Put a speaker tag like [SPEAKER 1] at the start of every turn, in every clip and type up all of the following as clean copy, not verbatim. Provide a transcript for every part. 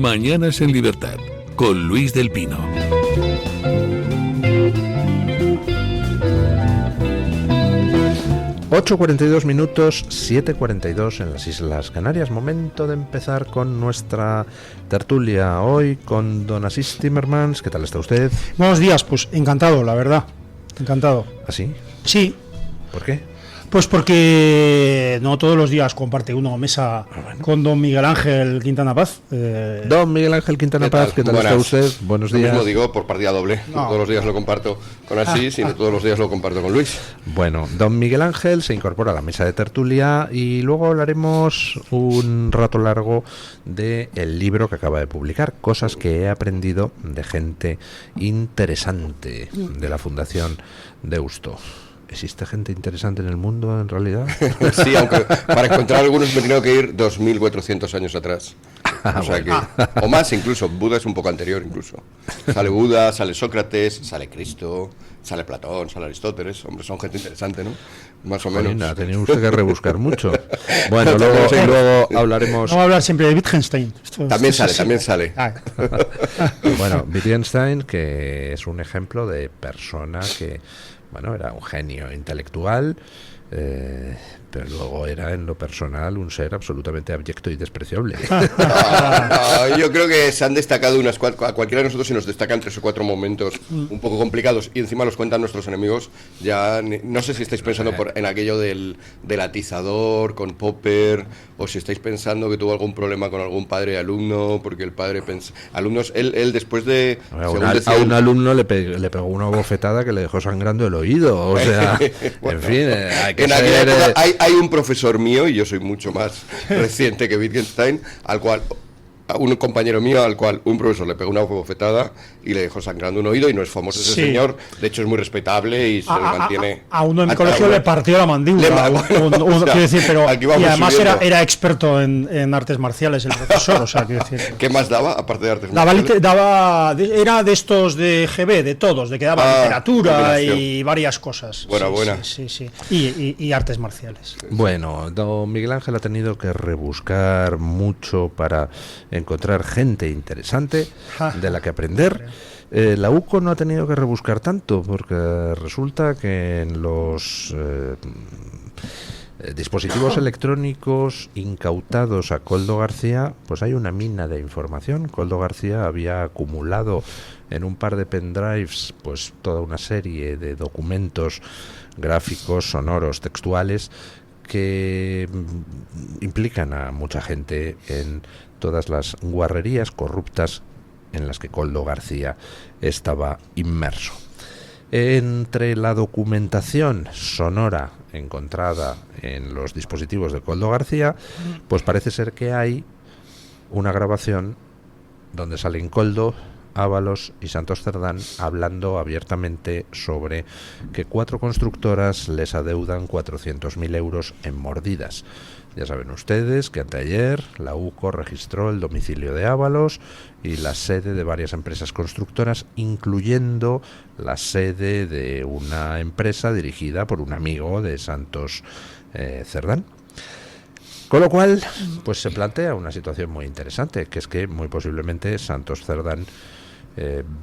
[SPEAKER 1] Mañanas en Libertad, con Luis del Pino.
[SPEAKER 2] ...8:42, 7:42 en las Islas Canarias. Momento de empezar con nuestra tertulia hoy con don Asís Timmermans. ¿Qué tal está usted?
[SPEAKER 3] Buenos días, pues encantado, la verdad. Encantado.
[SPEAKER 2] ¿Ah, sí?
[SPEAKER 3] Sí.
[SPEAKER 2] ¿Por qué?
[SPEAKER 3] Pues porque no todos los días comparte uno mesa con don Miguel Ángel Quintana Paz.
[SPEAKER 2] Don Miguel Ángel Quintana Paz, ¿qué tal está usted? Buenos días.
[SPEAKER 4] Lo mismo digo por partida doble. No todos los días lo comparto con Asís y no todos los días lo comparto con Luis.
[SPEAKER 2] Bueno, don Miguel Ángel se incorpora a la mesa de tertulia y luego hablaremos un rato largo del libro que acaba de publicar, Cosas que he aprendido de gente interesante, de la Fundación Deusto. ¿Existe gente interesante en el mundo, en realidad?
[SPEAKER 4] Sí, aunque para encontrar algunos me he tenido que ir 2.400 años atrás. O sea que, o más incluso, Buda es un poco anterior incluso. Sale Buda, sale Sócrates, sale Cristo, sale Platón, sale Aristóteles. Hombre, son gente interesante, ¿no? Más o menos.
[SPEAKER 2] Ha tenido usted que rebuscar mucho. Bueno, luego hablaremos...
[SPEAKER 3] No va a hablar siempre de Wittgenstein.
[SPEAKER 4] También sale.
[SPEAKER 2] Bueno, Wittgenstein, que es un ejemplo de persona que... Bueno, era un genio intelectual, pero luego era en lo personal un ser absolutamente abyecto y despreciable.
[SPEAKER 4] No, yo creo que se han destacado a cualquiera de nosotros se nos destacan 3 o 4 momentos un poco complicados y encima los cuentan nuestros enemigos. Ya no sé si estáis pensando en aquello del atizador con Popper, o si estáis pensando que tuvo algún problema con algún padre y alumno, porque el padre alumnos, él después de...
[SPEAKER 2] A un alumno le pegó una bofetada que le dejó sangrando el oído, o sea, bueno, en fin, hay que ser...
[SPEAKER 4] Hay un profesor mío, y yo soy mucho más reciente que Wittgenstein, a un compañero mío al cual un profesor le pegó una bofetada y le dejó sangrando un oído, y no es famoso ese señor, de hecho es muy respetable y se mantiene...
[SPEAKER 3] A uno en mi colegio le partió la mandíbula, quiero decir, pero y además era experto en artes marciales el profesor, o sea, quiero decir...
[SPEAKER 4] ¿Qué más daba, aparte de artes marciales?
[SPEAKER 3] Era de estos de GB, de todos, de que daba literatura y varias cosas.
[SPEAKER 4] Buena.
[SPEAKER 3] Sí. Y artes marciales.
[SPEAKER 2] Bueno, don Miguel Ángel ha tenido que rebuscar mucho para encontrar gente interesante de la que aprender. La UCO no ha tenido que rebuscar tanto, porque resulta que en los dispositivos electrónicos incautados a Koldo García, pues hay una mina de información. Koldo García había acumulado en un par de pendrives pues toda una serie de documentos gráficos, sonoros, textuales, que implican a mucha gente en todas las guarrerías corruptas en las que Koldo García estaba inmerso. Entre la documentación sonora encontrada en los dispositivos de Koldo García, pues parece ser que hay una grabación donde salen Koldo, Ábalos y Santos Cerdán hablando abiertamente sobre que 4 constructoras les adeudan 400.000 euros en mordidas. Ya saben ustedes que anteayer la UCO registró el domicilio de Ábalos y la sede de varias empresas constructoras, incluyendo la sede de una empresa dirigida por un amigo de Santos Cerdán. Con lo cual, pues se plantea una situación muy interesante, que es que muy posiblemente Santos Cerdán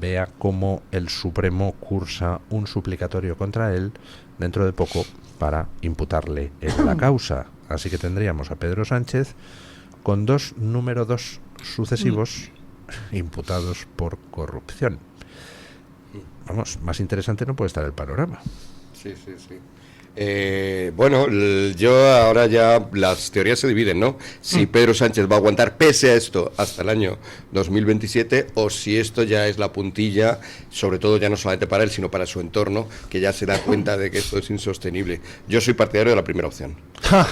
[SPEAKER 2] vea cómo el Supremo cursa un suplicatorio contra él dentro de poco para imputarle en la causa. Así que tendríamos a Pedro Sánchez con número 2 sucesivos imputados por corrupción. Vamos, más interesante no puede estar el panorama.
[SPEAKER 4] Sí. Bueno, yo ahora ya las teorías se dividen, ¿no? Si Pedro Sánchez va a aguantar pese a esto hasta el año 2027, o si esto ya es la puntilla, sobre todo ya no solamente para él, sino para su entorno, que ya se da cuenta de que esto es insostenible. Yo soy partidario de la primera opción.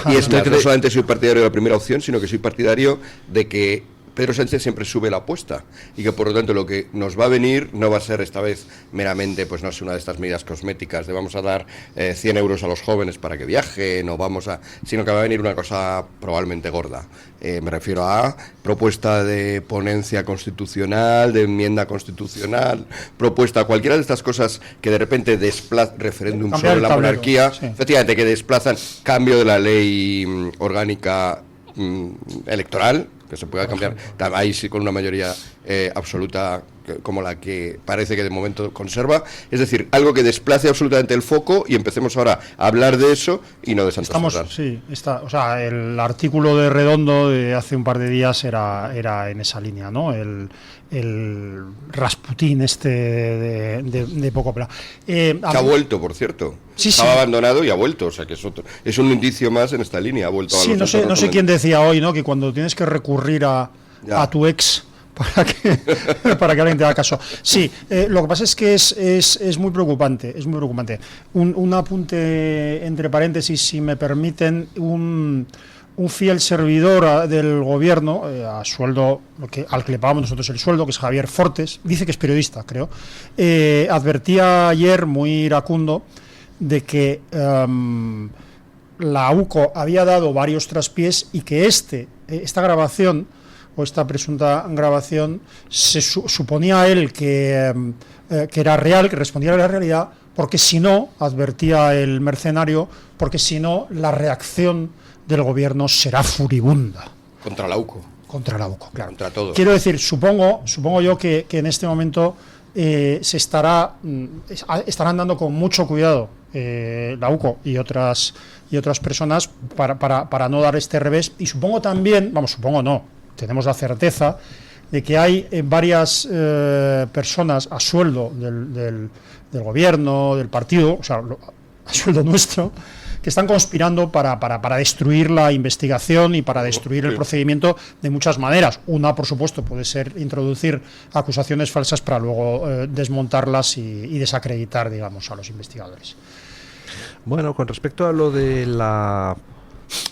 [SPEAKER 4] Y es más, no solamente soy partidario de la primera opción, sino que soy partidario de que Pedro Sánchez siempre sube la apuesta y que por lo tanto lo que nos va a venir no va a ser esta vez meramente, pues no sé, una de estas medidas cosméticas de vamos a dar 100 euros a los jóvenes para que viajen o sino que va a venir una cosa probablemente gorda. Me refiero a propuesta de ponencia constitucional, de enmienda constitucional, propuesta, cualquiera de estas cosas que de repente referéndum sobre la monarquía, efectivamente, que desplazan cambio de la ley orgánica electoral, que se pueda cambiar, ahí sí con una mayoría absoluta como la que parece que de momento conserva, es decir, algo que desplace absolutamente el foco y empecemos ahora a hablar de eso y no de Santos Cerdán.
[SPEAKER 3] Sí, o sea, el artículo de Redondo de hace un par de días era en esa línea, ¿no? El Rasputín de poco pela.
[SPEAKER 4] Que ha vuelto, por cierto. Estaba abandonado y ha vuelto, o sea que es un indicio más en esta línea, ha vuelto a los
[SPEAKER 3] no sé quién decía hoy, ¿no? Que cuando tienes que recurrir a tu ex para que alguien te haga caso. Sí, lo que pasa es que es muy preocupante, Un apunte entre paréntesis, si me permiten, un fiel servidor del gobierno, a sueldo, al que le pagamos nosotros el sueldo, que es Javier Fortes, dice que es periodista, creo, advertía ayer muy iracundo de que la UCO había dado varios traspiés y que esta grabación o esta presunta grabación se suponía a él que era real, que respondía a la realidad, porque si no, advertía el mercenario, porque si no, la reacción del gobierno será furibunda.
[SPEAKER 4] Contra la UCO.
[SPEAKER 3] Contra la UCO, claro.
[SPEAKER 4] Contra todos.
[SPEAKER 3] Quiero decir, supongo yo que en este momento estarán dando con mucho cuidado la UCO y otras personas para no dar este revés, y supongo también, supongo no, tenemos la certeza de que hay varias personas a sueldo del gobierno, del partido, o sea, a sueldo nuestro, que están conspirando para destruir la investigación y para destruir el procedimiento de muchas maneras. Una, por supuesto, puede ser introducir acusaciones falsas para luego desmontarlas y desacreditar, digamos, a los investigadores.
[SPEAKER 2] Bueno, con respecto a lo de la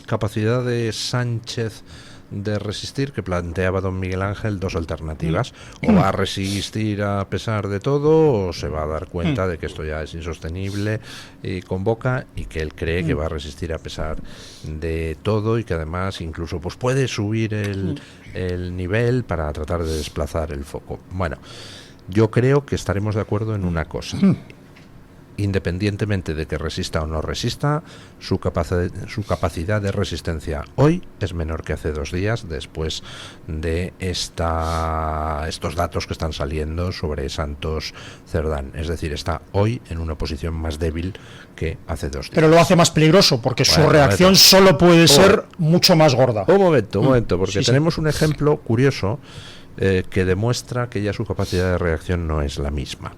[SPEAKER 2] capacidad de Sánchez de resistir, que planteaba don Miguel Ángel, dos alternativas: o va a resistir a pesar de todo, o se va a dar cuenta de que esto ya es insostenible y convoca, y que él cree que va a resistir a pesar de todo, y que además incluso pues puede subir el nivel para tratar de desplazar el foco. Bueno, yo creo que estaremos de acuerdo en una cosa: independientemente de que resista o no resista, su capacidad de resistencia hoy es menor que hace 2 días, después de estos datos que están saliendo sobre Santos Cerdán. Es decir, está hoy en una posición más débil que hace 2 días.
[SPEAKER 3] Pero lo hace más peligroso, porque su reacción solo puede ser mucho más gorda.
[SPEAKER 2] Un momento, porque tenemos un ejemplo curioso que demuestra que ya su capacidad de reacción no es la misma.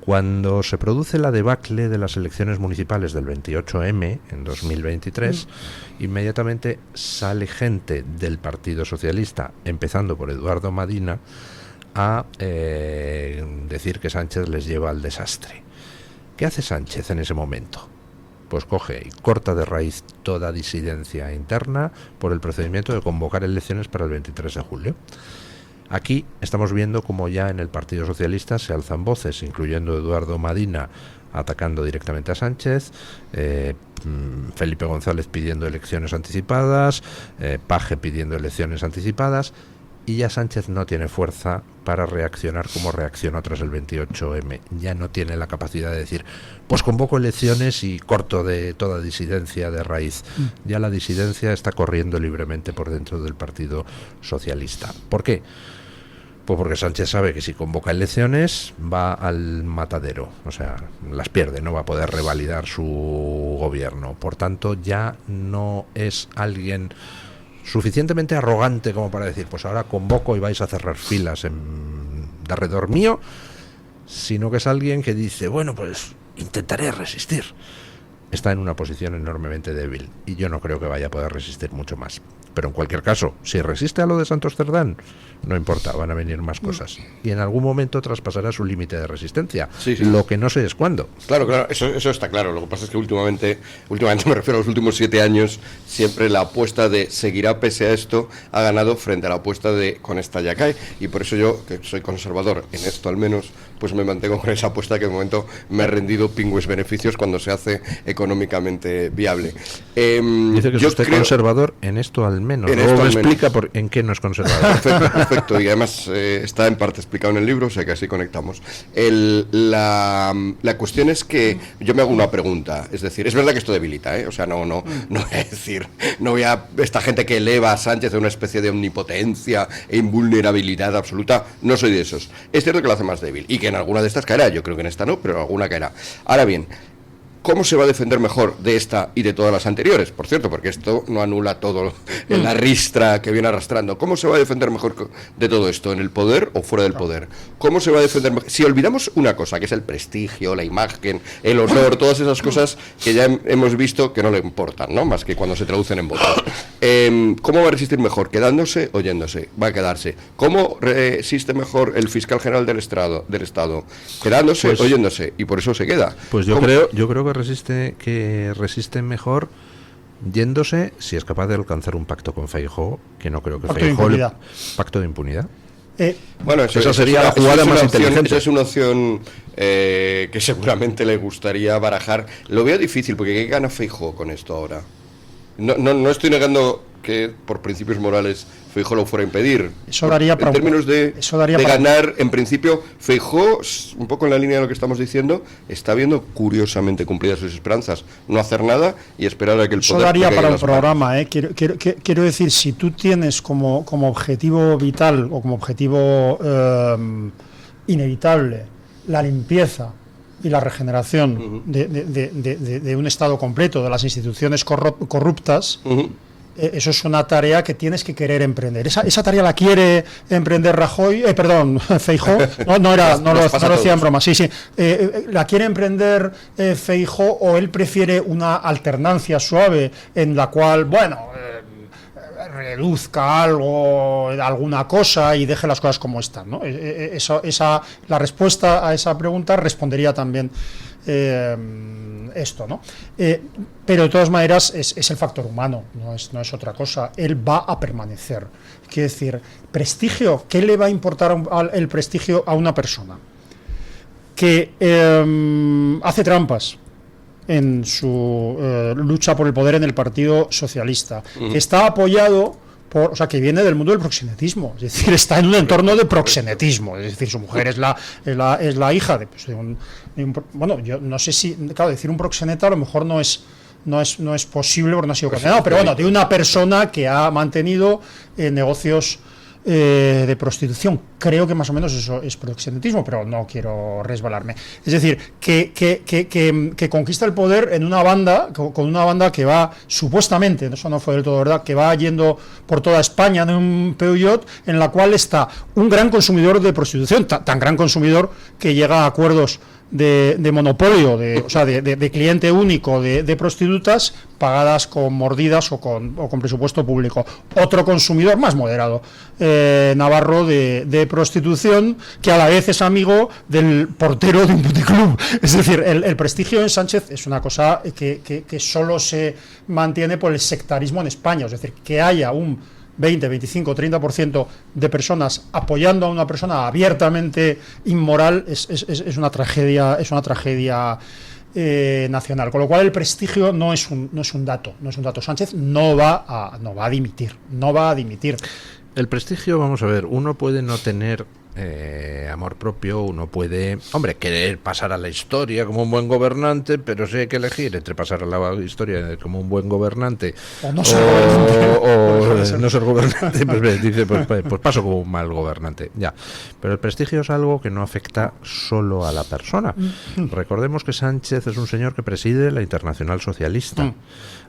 [SPEAKER 2] Cuando se produce la debacle de las elecciones municipales del 28M en 2023, inmediatamente sale gente del Partido Socialista, empezando por Eduardo Madina, a decir que Sánchez les lleva al desastre. ¿Qué hace Sánchez en ese momento? Pues coge y corta de raíz toda disidencia interna por el procedimiento de convocar elecciones para el 23 de julio. Aquí estamos viendo como ya en el Partido Socialista se alzan voces, incluyendo Eduardo Madina atacando directamente a Sánchez, Felipe González pidiendo elecciones anticipadas, Paje pidiendo elecciones anticipadas, y ya Sánchez no tiene fuerza para reaccionar como reaccionó tras el 28M. Ya no tiene la capacidad de decir, pues convoco elecciones y corto de toda disidencia de raíz. Ya la disidencia está corriendo libremente por dentro del Partido Socialista. ¿Por qué? Pues porque Sánchez sabe que si convoca elecciones va al matadero, o sea, las pierde, no va a poder revalidar su gobierno. Por tanto, ya no es alguien suficientemente arrogante como para decir, pues ahora convoco y vais a cerrar filas de alrededor mío, sino que es alguien que dice, bueno, pues intentaré resistir. Está en una posición enormemente débil y yo no creo que vaya a poder resistir mucho más. Pero en cualquier caso, si resiste a lo de Santos Cerdán, no importa, van a venir más cosas. Y en algún momento traspasará su límite de resistencia. Sí. Lo que no sé es cuándo.
[SPEAKER 4] Claro, eso está claro. Lo que pasa es que últimamente me refiero a los últimos 7 años, siempre la apuesta de seguirá pese a esto ha ganado frente a la apuesta de con esta ya cae. Y por eso yo, que soy conservador en esto al menos, pues me mantengo con esa apuesta que de momento me ha rendido pingües beneficios cuando se hace económicamente viable.
[SPEAKER 2] Dice que yo soy conservador en esto al menos.
[SPEAKER 4] En
[SPEAKER 2] Luego
[SPEAKER 4] esto
[SPEAKER 2] me
[SPEAKER 4] al menos.
[SPEAKER 2] explica en qué no es conservador.
[SPEAKER 4] Perfecto. Y además está en parte explicado en el libro, o sea que así conectamos. La cuestión es que yo me hago una pregunta, es decir, es verdad que esto debilita, o sea, no voy a decir, no voy a, esta gente que eleva a Sánchez a una especie de omnipotencia e invulnerabilidad absoluta, no soy de esos. Es cierto que lo hace más débil y que en alguna de estas caerá, yo creo que en esta no, pero en alguna caerá. Ahora bien, ¿cómo se va a defender mejor de esta y de todas las anteriores? Por cierto, porque esto no anula todo en la ristra que viene arrastrando. ¿Cómo se va a defender mejor de todo esto? ¿En el poder o fuera del poder? ¿Cómo se va a defender mejor? Si olvidamos una cosa, que es el prestigio, la imagen, el honor, todas esas cosas que ya hemos visto que no le importan, ¿no? Más que cuando se traducen en votos. ¿Cómo va a resistir mejor? ¿Quedándose o yéndose? Va a quedarse. ¿Cómo resiste mejor el fiscal general del Estado? ¿Quedándose o yéndose? Y por eso se queda.
[SPEAKER 2] Pues yo creo que resiste mejor yéndose si es capaz de alcanzar un pacto con Feijóo, que no creo que Feijóo... Pacto de impunidad.
[SPEAKER 4] Bueno,
[SPEAKER 2] esa sería la jugada más inteligente.
[SPEAKER 4] Esa es una opción que seguramente le gustaría barajar. Lo veo difícil, porque ¿qué gana Feijóo con esto ahora? No estoy negando que por principios morales Feijóo lo fuera a impedir.
[SPEAKER 3] Eso daría
[SPEAKER 4] en términos de ganar, en principio, Feijóo, un poco en la línea de lo que estamos diciendo, está viendo curiosamente cumplidas sus esperanzas. No hacer nada y esperar a que el poder...
[SPEAKER 3] Eso daría para un programa, Quiero decir, si tú tienes como objetivo vital o como objetivo inevitable la limpieza y la regeneración de un Estado completo, de las instituciones corruptas, eso es una tarea que tienes que querer emprender. Esa tarea la quiere emprender Feijóo. No lo decía en broma. Sí. La quiere emprender Feijóo, o él prefiere una alternancia suave en la cual, reduzca alguna cosa y deje las cosas como están, ¿no? La respuesta a esa pregunta respondería también esto, ¿no? Pero de todas maneras es el factor humano, no es otra cosa. Él va a permanecer. Quiero decir, prestigio, ¿qué le va a importar el prestigio a una persona que hace trampas en su lucha por el poder en el Partido Socialista, que está apoyado que viene del mundo del proxenetismo, es decir, está en un entorno de proxenetismo, es decir, su mujer es la hija de un yo no sé si, claro, decir un proxeneta a lo mejor no es posible porque no ha sido condenado, pero de una persona que ha mantenido negocios de prostitución. Creo que más o menos eso es proxenetismo, pero no quiero resbalarme. Es decir, que conquista el poder en una banda, con una banda que va, supuestamente, eso no fue del todo verdad, que va yendo por toda España en un Peugeot, en la cual está un gran consumidor de prostitución, tan gran consumidor que llega a acuerdos de monopolio, de cliente único de prostitutas pagadas con mordidas o con presupuesto público. Otro consumidor más moderado, navarro, de prostitución, que a la vez es amigo del portero de un puticlub. Es decir, el prestigio en Sánchez es una cosa que solo se mantiene por el sectarismo en España. Es decir, que haya un 20, 25, 30% de personas apoyando a una persona abiertamente inmoral es una tragedia, nacional. Con lo cual el prestigio no es un dato. Sánchez no va a dimitir.
[SPEAKER 2] El prestigio, vamos a ver, uno puede no tener amor propio, uno puede, querer pasar a la historia como un buen gobernante, pero si hay que elegir entre pasar a la historia como un buen gobernante
[SPEAKER 3] o no ser
[SPEAKER 2] no ser gobernante, pues dice, pues paso como un mal gobernante, ya. Pero el prestigio es algo que no afecta solo a la persona. Recordemos que Sánchez es un señor que preside la Internacional Socialista.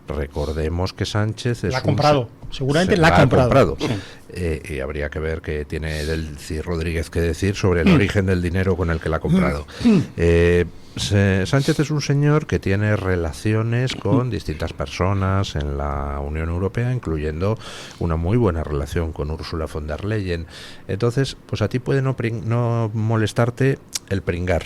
[SPEAKER 2] Recordemos que Sánchez
[SPEAKER 3] la ha comprado, seguramente la ha comprado.
[SPEAKER 2] Y habría que ver qué tiene Delcy Rodríguez que decir sobre el origen del dinero con el que la ha comprado. Sánchez es un señor que tiene relaciones con distintas personas en la Unión Europea, incluyendo una muy buena relación con Ursula von der Leyen. Entonces, pues a ti puede no molestarte el pringar,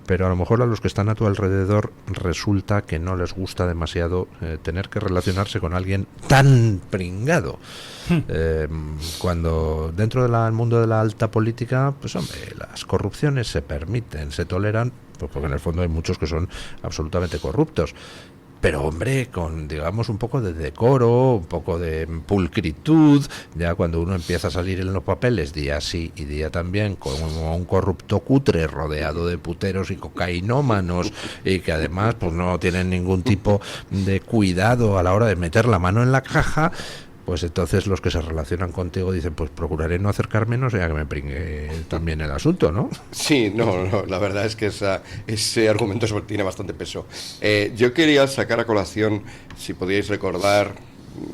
[SPEAKER 2] pero a lo mejor a los que están a tu alrededor resulta que no les gusta demasiado tener que relacionarse con alguien tan pringado. Cuando dentro del mundo de la alta política, pues las corrupciones se permiten, se toleran, pues porque en el fondo hay muchos que son absolutamente corruptos. pero hombre, con, digamos, un poco de decoro, un poco de pulcritud. Ya cuando uno empieza a salir en los papeles día sí y día también como un corrupto cutre rodeado de puteros y cocainómanos, y que además pues no tienen ningún tipo de cuidado a la hora de meter la mano en la caja, pues entonces los que se relacionan contigo dicen, pues procuraré no acercarme, no sea que me pringue también el asunto, ¿no?
[SPEAKER 4] Sí, no, la verdad es que ese argumento tiene bastante peso. Yo quería sacar a colación, si podíais recordar,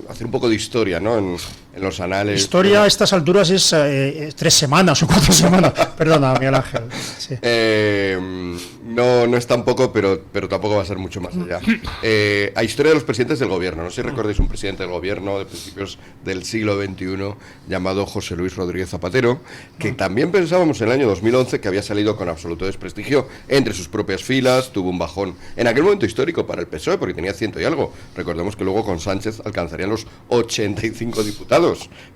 [SPEAKER 4] hacer un poco de historia, ¿no? En los anales.
[SPEAKER 3] Historia a estas alturas es 3 semanas o 4 semanas. Perdona, Miguel Ángel. Sí.
[SPEAKER 4] No es tan poco, pero tampoco va a ser mucho más allá. A historia de los presidentes del gobierno. No sé si recordáis un presidente del gobierno de principios del siglo XXI llamado José Luis Rodríguez Zapatero, que también pensábamos en el año 2011 que había salido con absoluto desprestigio entre sus propias filas, tuvo un bajón en aquel momento histórico para el PSOE porque tenía 100 y algo. Recordemos que luego con Sánchez alcanzarían los 85 diputados.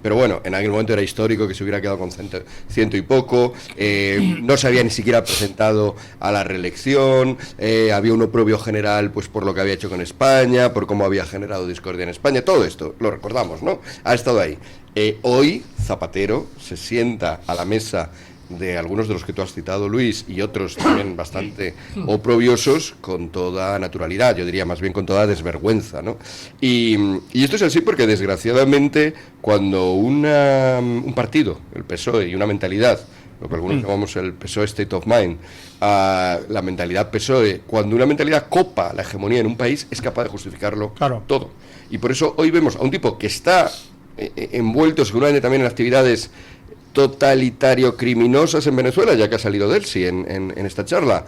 [SPEAKER 4] Pero bueno, en aquel momento era histórico que se hubiera quedado con 100 y poco. No se había ni siquiera presentado a la reelección. Había un oprobio general pues por lo que había hecho con España, por cómo había generado discordia en España. Todo esto lo recordamos, ¿no? Ha estado ahí. Hoy Zapatero se sienta a la mesa de algunos de los que tú has citado, Luis, y otros también bastante oprobiosos, con toda naturalidad, yo diría más bien con toda desvergüenza, ¿no? Y esto es así porque, desgraciadamente, cuando un partido, el PSOE, y una mentalidad, lo que algunos llamamos el PSOE State of Mind, la mentalidad PSOE, cuando una mentalidad copa la hegemonía en un país, es capaz de justificarlo todo. Y por eso hoy vemos a un tipo que está envuelto seguramente también en actividades totalitario-criminosas en Venezuela, ya que ha salido de él, sí, en esta charla.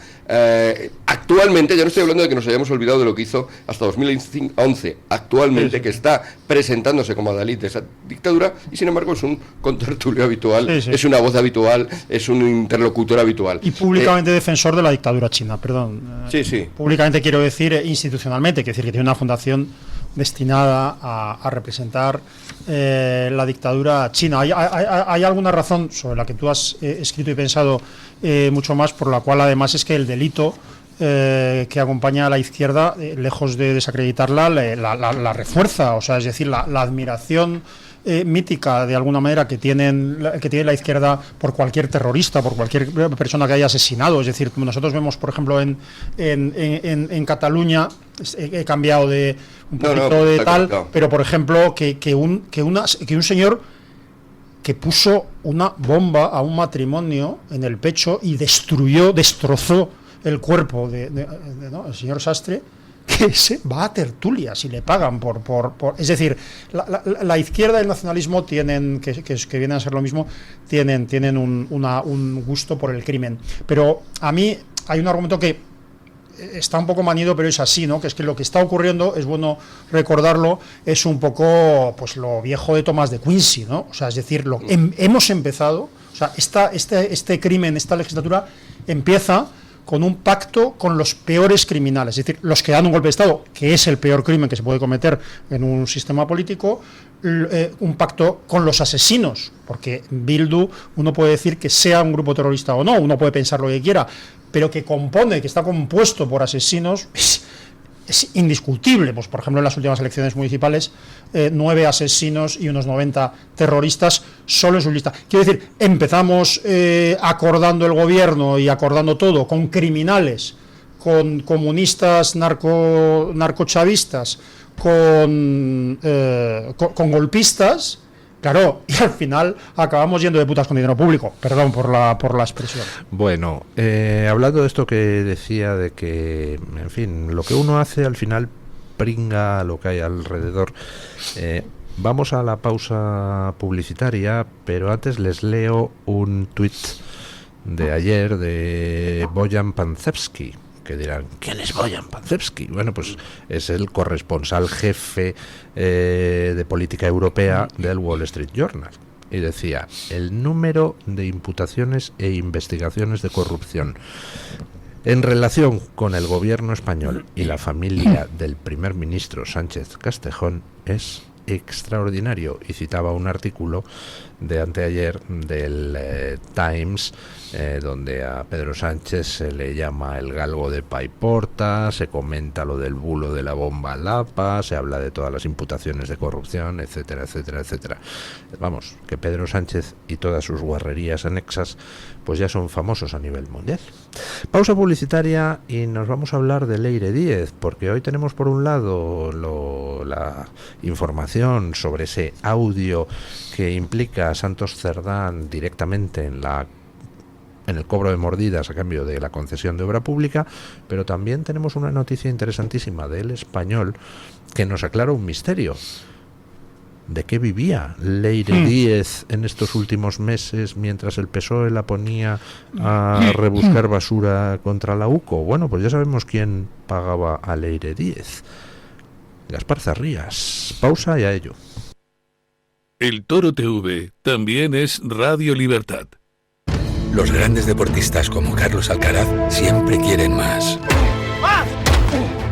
[SPEAKER 4] Actualmente, ya no estoy hablando de que nos hayamos olvidado de lo que hizo hasta 2011, actualmente, que está presentándose como adalid de esa dictadura, y sin embargo es un contertulio habitual, es una voz habitual, es un interlocutor habitual.
[SPEAKER 3] Y públicamente defensor de la dictadura china, perdón. Públicamente quiero decir, institucionalmente, quiero decir que tiene una fundación destinada a representar la dictadura china. ¿Hay alguna razón sobre la que tú has escrito y pensado mucho más, por la cual además es que el delito que acompaña a la izquierda, lejos de desacreditarla, la refuerza? O sea, es decir, la admiración mítica, de alguna manera, que tiene la izquierda por cualquier terrorista, por cualquier persona que haya asesinado. Es decir, como nosotros vemos, por ejemplo, en Cataluña, he cambiado de un poquito de tal, pero por ejemplo, que un señor que puso una bomba a un matrimonio en el pecho y destrozó el cuerpo ¿no? el señor Sastre, que se va a tertulias y le pagan por es decir, la izquierda y el nacionalismo tienen, que vienen a ser lo mismo, tienen un gusto por el crimen. Pero a mí hay un argumento que está un poco manido, pero es así, ¿no? Que es que lo que está ocurriendo, es bueno recordarlo, es un poco pues lo viejo de Tomás de Quincy, ¿no? O sea, es decir, hemos empezado, o sea, este crimen, esta legislatura empieza con un pacto con los peores criminales, es decir, los que dan un golpe de Estado, que es el peor crimen que se puede cometer en un sistema político, un pacto con los asesinos, porque Bildu, uno puede decir que sea un grupo terrorista o no, uno puede pensar lo que quiera, pero que está compuesto por asesinos, es indiscutible. Pues, por ejemplo, en las últimas elecciones municipales, 9 asesinos y unos 90 terroristas solo en su lista. Quiero decir, empezamos acordando el gobierno y acordando todo con criminales, con comunistas, narcochavistas, con golpistas. Claro, y al final acabamos yendo de putas con dinero público. Perdón por la expresión.
[SPEAKER 2] Bueno, hablando de esto que decía, de que, en fin, lo que uno hace al final pringa lo que hay alrededor. Vamos a la pausa publicitaria, pero antes les leo un tuit de ayer de Bojan Pancevski, que dirán, ¿quién es Bojan Pancevski? Bueno, pues es el corresponsal jefe de política europea del Wall Street Journal. Y decía, el número de imputaciones e investigaciones de corrupción en relación con el gobierno español y la familia del primer ministro Sánchez Castejón es extraordinario, y citaba un artículo de anteayer del Times, donde a Pedro Sánchez se le llama el galgo de Paiporta, se comenta lo del bulo de la bomba Lapa, se habla de todas las imputaciones de corrupción, etcétera, etcétera, etcétera. Vamos, que Pedro Sánchez y todas sus guarrerías anexas pues ya son famosos a nivel mundial. Pausa publicitaria y nos vamos a hablar de Leire Díez, porque hoy tenemos por un lado la información sobre ese audio que implica a Santos Cerdán directamente en el cobro de mordidas a cambio de la concesión de obra pública, pero también tenemos una noticia interesantísima del Español que nos aclara un misterio. ¿De qué vivía Leire Díez en estos últimos meses mientras el PSOE la ponía a rebuscar basura contra la UCO? Bueno, pues ya sabemos quién pagaba a Leire Díez. Gaspar Zarrías. Pausa y a ello.
[SPEAKER 1] El Toro TV también es Radio Libertad.
[SPEAKER 5] Los grandes deportistas como Carlos Alcaraz siempre quieren más. ¡Más!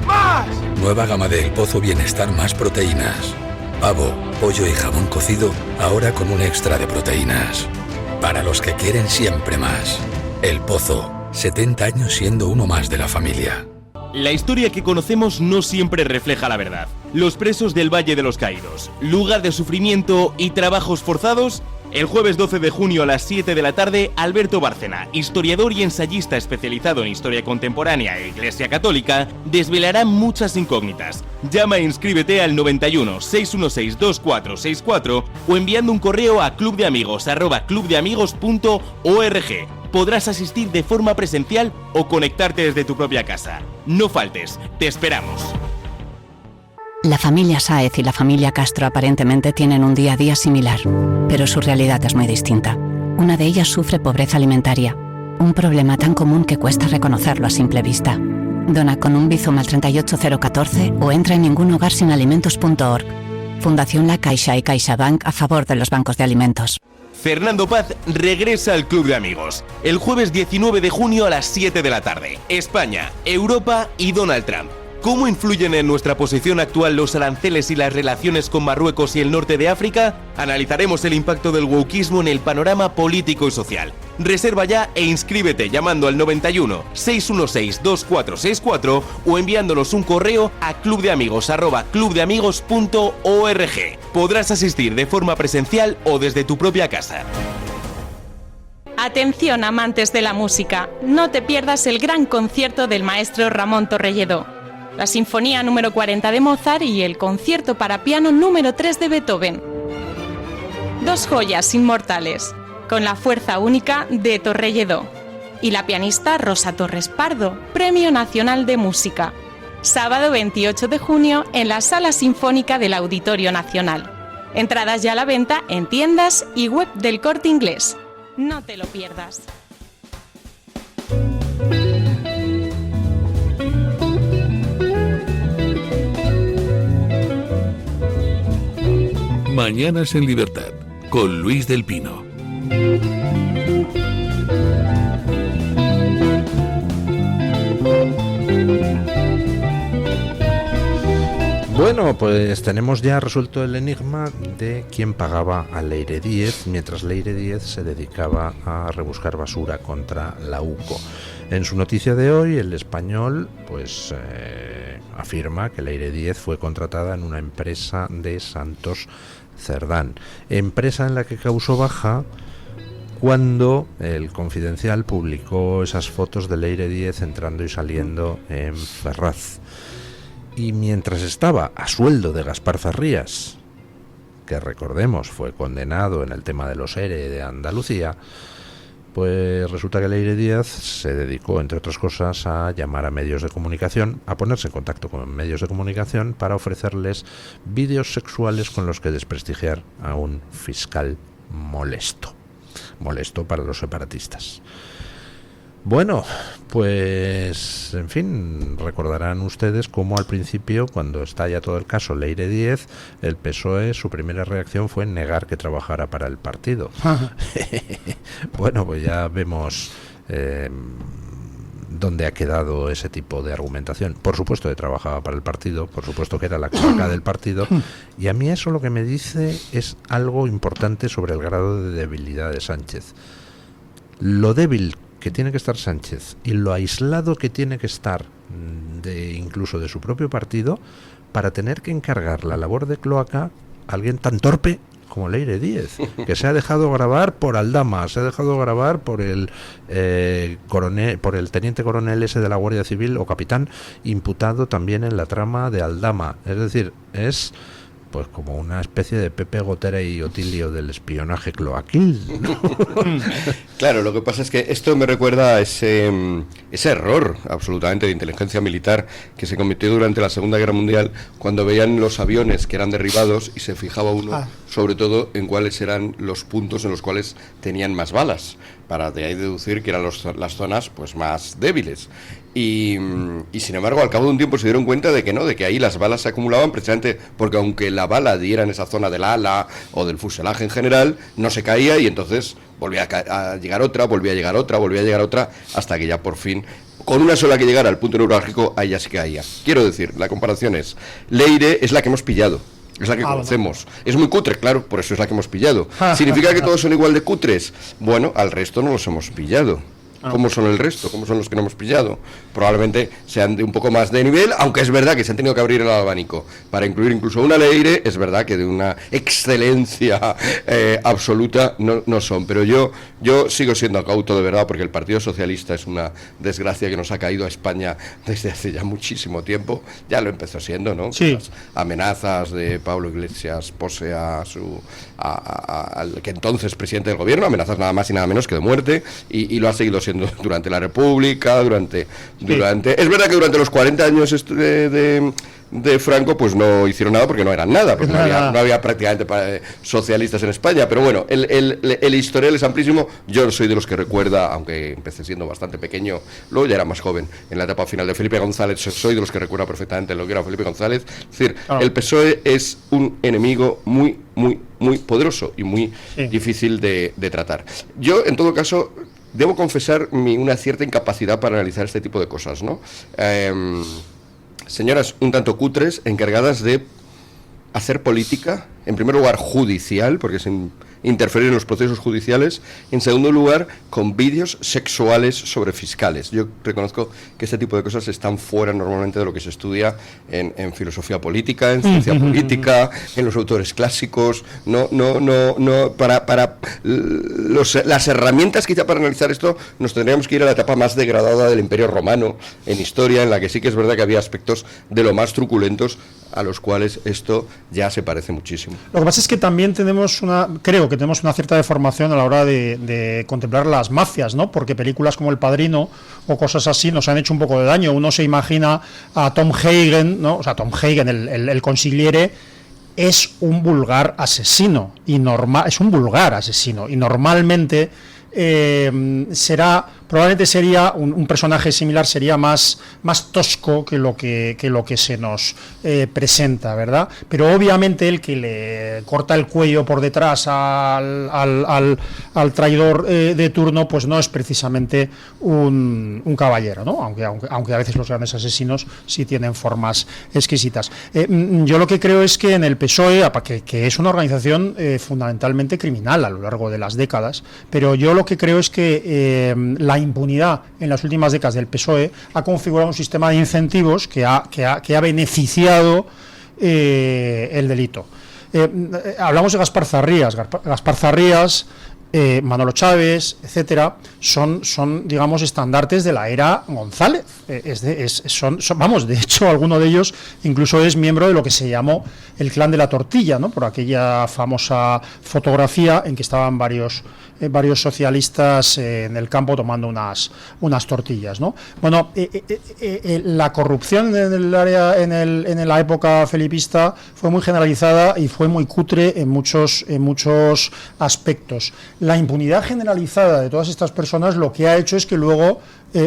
[SPEAKER 5] ¡Más! Nueva gama de El Pozo Bienestar más proteínas. Pavo, pollo y jamón cocido, ahora con un extra de proteínas. Para los que quieren siempre más. El Pozo, 70 años siendo uno más de la familia.
[SPEAKER 6] La historia que conocemos no siempre refleja la verdad. Los presos del Valle de los Caídos, lugar de sufrimiento y trabajos forzados. El jueves 12 de junio a las 7 de la tarde, Alberto Bárcena, historiador y ensayista especializado en historia contemporánea e Iglesia Católica, desvelará muchas incógnitas. Llama e inscríbete al 91 616 2464 o enviando un correo a clubdeamigos@clubdeamigos.org. Podrás asistir de forma presencial o conectarte desde tu propia casa. No faltes, te esperamos.
[SPEAKER 7] La familia Sáez y la familia Castro aparentemente tienen un día a día similar, pero su realidad es muy distinta. Una de ellas sufre pobreza alimentaria, un problema tan común que cuesta reconocerlo a simple vista. Dona con un Bizum al 38014 o entra en ningunhogarsinalimentos.org. Fundación La Caixa y CaixaBank a favor de los bancos de alimentos.
[SPEAKER 6] Fernando Paz regresa al Club de Amigos. El jueves 19 de junio a las 7 de la tarde. España, Europa y Donald Trump. ¿Cómo influyen en nuestra posición actual los aranceles y las relaciones con Marruecos y el norte de África? Analizaremos el impacto del wokismo en el panorama político y social. Reserva ya e inscríbete llamando al 91 616 2464 o enviándonos un correo a clubdeamigos@clubdeamigos.org. Podrás asistir de forma presencial o desde tu propia casa.
[SPEAKER 8] Atención, amantes de la música, no te pierdas el gran concierto del maestro Ramón Torrelledó, la Sinfonía número 40 de Mozart y el Concierto para piano número 3 de Beethoven. Dos joyas inmortales, con la fuerza única de Torrelledó y la pianista Rosa Torres Pardo, Premio Nacional de Música. Sábado 28 de junio en la Sala Sinfónica del Auditorio Nacional. Entradas ya a la venta en tiendas y web del Corte Inglés. No te lo pierdas.
[SPEAKER 1] Mañanas en Libertad, con Luis del Pino.
[SPEAKER 2] Bueno, pues tenemos ya resuelto el enigma de quién pagaba a Leire Díez, mientras Leire Díez se dedicaba a rebuscar basura contra la UCO. En su noticia de hoy, El Español pues afirma que Leire Díez fue contratada en una empresa de Santos Cerdán, empresa en la que causó baja cuando el Confidencial publicó esas fotos de Leire Díez entrando y saliendo en Ferraz. Y mientras estaba a sueldo de Gaspar Zarrías, que recordemos fue condenado en el tema de los ERE de Andalucía, pues resulta que Leire Díez se dedicó, entre otras cosas, a llamar a medios de comunicación, a ponerse en contacto con medios de comunicación para ofrecerles vídeos sexuales con los que desprestigiar a un fiscal molesto para los separatistas. Bueno, pues en fin, recordarán ustedes cómo al principio, cuando estalla todo el caso Leire Díez, el PSOE, su primera reacción fue negar que trabajara para el partido. Bueno, pues ya vemos dónde ha quedado ese tipo de argumentación. Por supuesto que trabajaba para el partido, por supuesto que era la cloaca del partido, y a mí eso lo que me dice es algo importante sobre el grado de debilidad de Sánchez. Lo débil que tiene que estar Sánchez y lo aislado que tiene que estar incluso de su propio partido para tener que encargar la labor de cloaca a alguien tan torpe como Leire Díez, que se ha dejado grabar por Aldama, se ha dejado grabar por el coronel, por el teniente coronel ese de la Guardia Civil o capitán imputado también en la trama de Aldama. Es decir, es pues como una especie de Pepe Gotera y Otilio del espionaje cloaquil, ¿no?
[SPEAKER 4] Claro, lo que pasa es que esto me recuerda a ese error absolutamente de inteligencia militar que se cometió durante la Segunda Guerra Mundial, cuando veían los aviones que eran derribados y se fijaba uno sobre todo en cuáles eran los puntos en los cuales tenían más balas, para de ahí deducir que eran las zonas pues más débiles. Y sin embargo, al cabo de un tiempo se dieron cuenta de que no, de que ahí las balas se acumulaban precisamente porque aunque la bala diera en esa zona del ala o del fuselaje en general, no se caía y entonces volvía a llegar otra, volvía a llegar otra, volvía a llegar otra, hasta que ya por fin, con una sola que llegara al punto neurálgico, ahí ya se caía. Quiero decir, la comparación es, Leire es la que hemos pillado. Es la que conocemos. Es muy cutre, claro, por eso es la que hemos pillado. ¿Significa que todos son igual de cutres? Bueno, al resto no los hemos pillado. ¿Cómo son el resto? ¿Cómo son los que no hemos pillado? Probablemente sean de un poco más de nivel, aunque es verdad que se han tenido que abrir el abanico para incluir incluso una Leire. Es verdad que de una excelencia absoluta no son. Pero yo sigo siendo cauto de verdad, porque el Partido Socialista es una desgracia que nos ha caído a España desde hace ya muchísimo tiempo. Ya lo empezó siendo, ¿no?
[SPEAKER 3] Sí.
[SPEAKER 4] Las amenazas de Pablo Iglesias pose al que entonces presidente del gobierno, amenazas nada más y nada menos que de muerte, y lo ha seguido siendo durante la República, durante es verdad que durante los 40 años de Franco pues no hicieron nada porque no eran nada, porque no había prácticamente socialistas en España, pero bueno, el historial es amplísimo. Yo soy de los que recuerda, aunque empecé siendo bastante pequeño, luego ya era más joven, en la etapa final de Felipe González, soy de los que recuerda perfectamente lo que era Felipe González. Es decir, el PSOE es un enemigo muy, muy, muy poderoso y muy difícil de tratar. Yo, en todo caso, debo confesar una cierta incapacidad para analizar este tipo de cosas, ¿no? Señoras un tanto cutres, encargadas de hacer política, en primer lugar judicial, porque es interferir en los procesos judiciales, en segundo lugar con vídeos sexuales sobre fiscales. Yo reconozco que este tipo de cosas están fuera normalmente de lo que se estudia en filosofía política, en ciencia política, en los autores clásicos. Las herramientas quizá para analizar esto nos tendríamos que ir a la etapa más degradada del Imperio Romano en historia, en la que sí que es verdad que había aspectos de lo más truculentos a los cuales esto ya se parece muchísimo.
[SPEAKER 3] Lo que pasa es que también creo que tenemos una cierta deformación a la hora de contemplar las mafias, ¿no? Porque películas como El Padrino o cosas así nos han hecho un poco de daño. Uno se imagina a Tom Hagen, ¿no? O sea, Tom Hagen, el consigliere, es un vulgar asesino y es un vulgar asesino y normalmente probablemente sería un personaje similar, sería más tosco que lo que se nos presenta, ¿verdad? Pero obviamente el que le corta el cuello por detrás al traidor de turno, pues no es precisamente un caballero, ¿no? Aunque a veces los grandes asesinos sí tienen formas exquisitas. Yo lo que creo es que en el PSOE, que es una organización fundamentalmente criminal a lo largo de las décadas, pero yo lo que creo es que la impunidad en las últimas décadas del PSOE ha configurado un sistema de incentivos que ha beneficiado el delito. Hablamos de Gaspar Zarrías, Manolo Chávez, etcétera, son digamos estandartes de la era González. De hecho, alguno de ellos incluso es miembro de lo que se llamó el clan de la tortilla, ¿no? Por aquella famosa fotografía en que estaban varios socialistas en el campo tomando unas tortillas, ¿no? Bueno, la corrupción en el área en la época felipista fue muy generalizada y fue muy cutre en muchos aspectos. La impunidad generalizada de todas estas personas lo que ha hecho es que luego,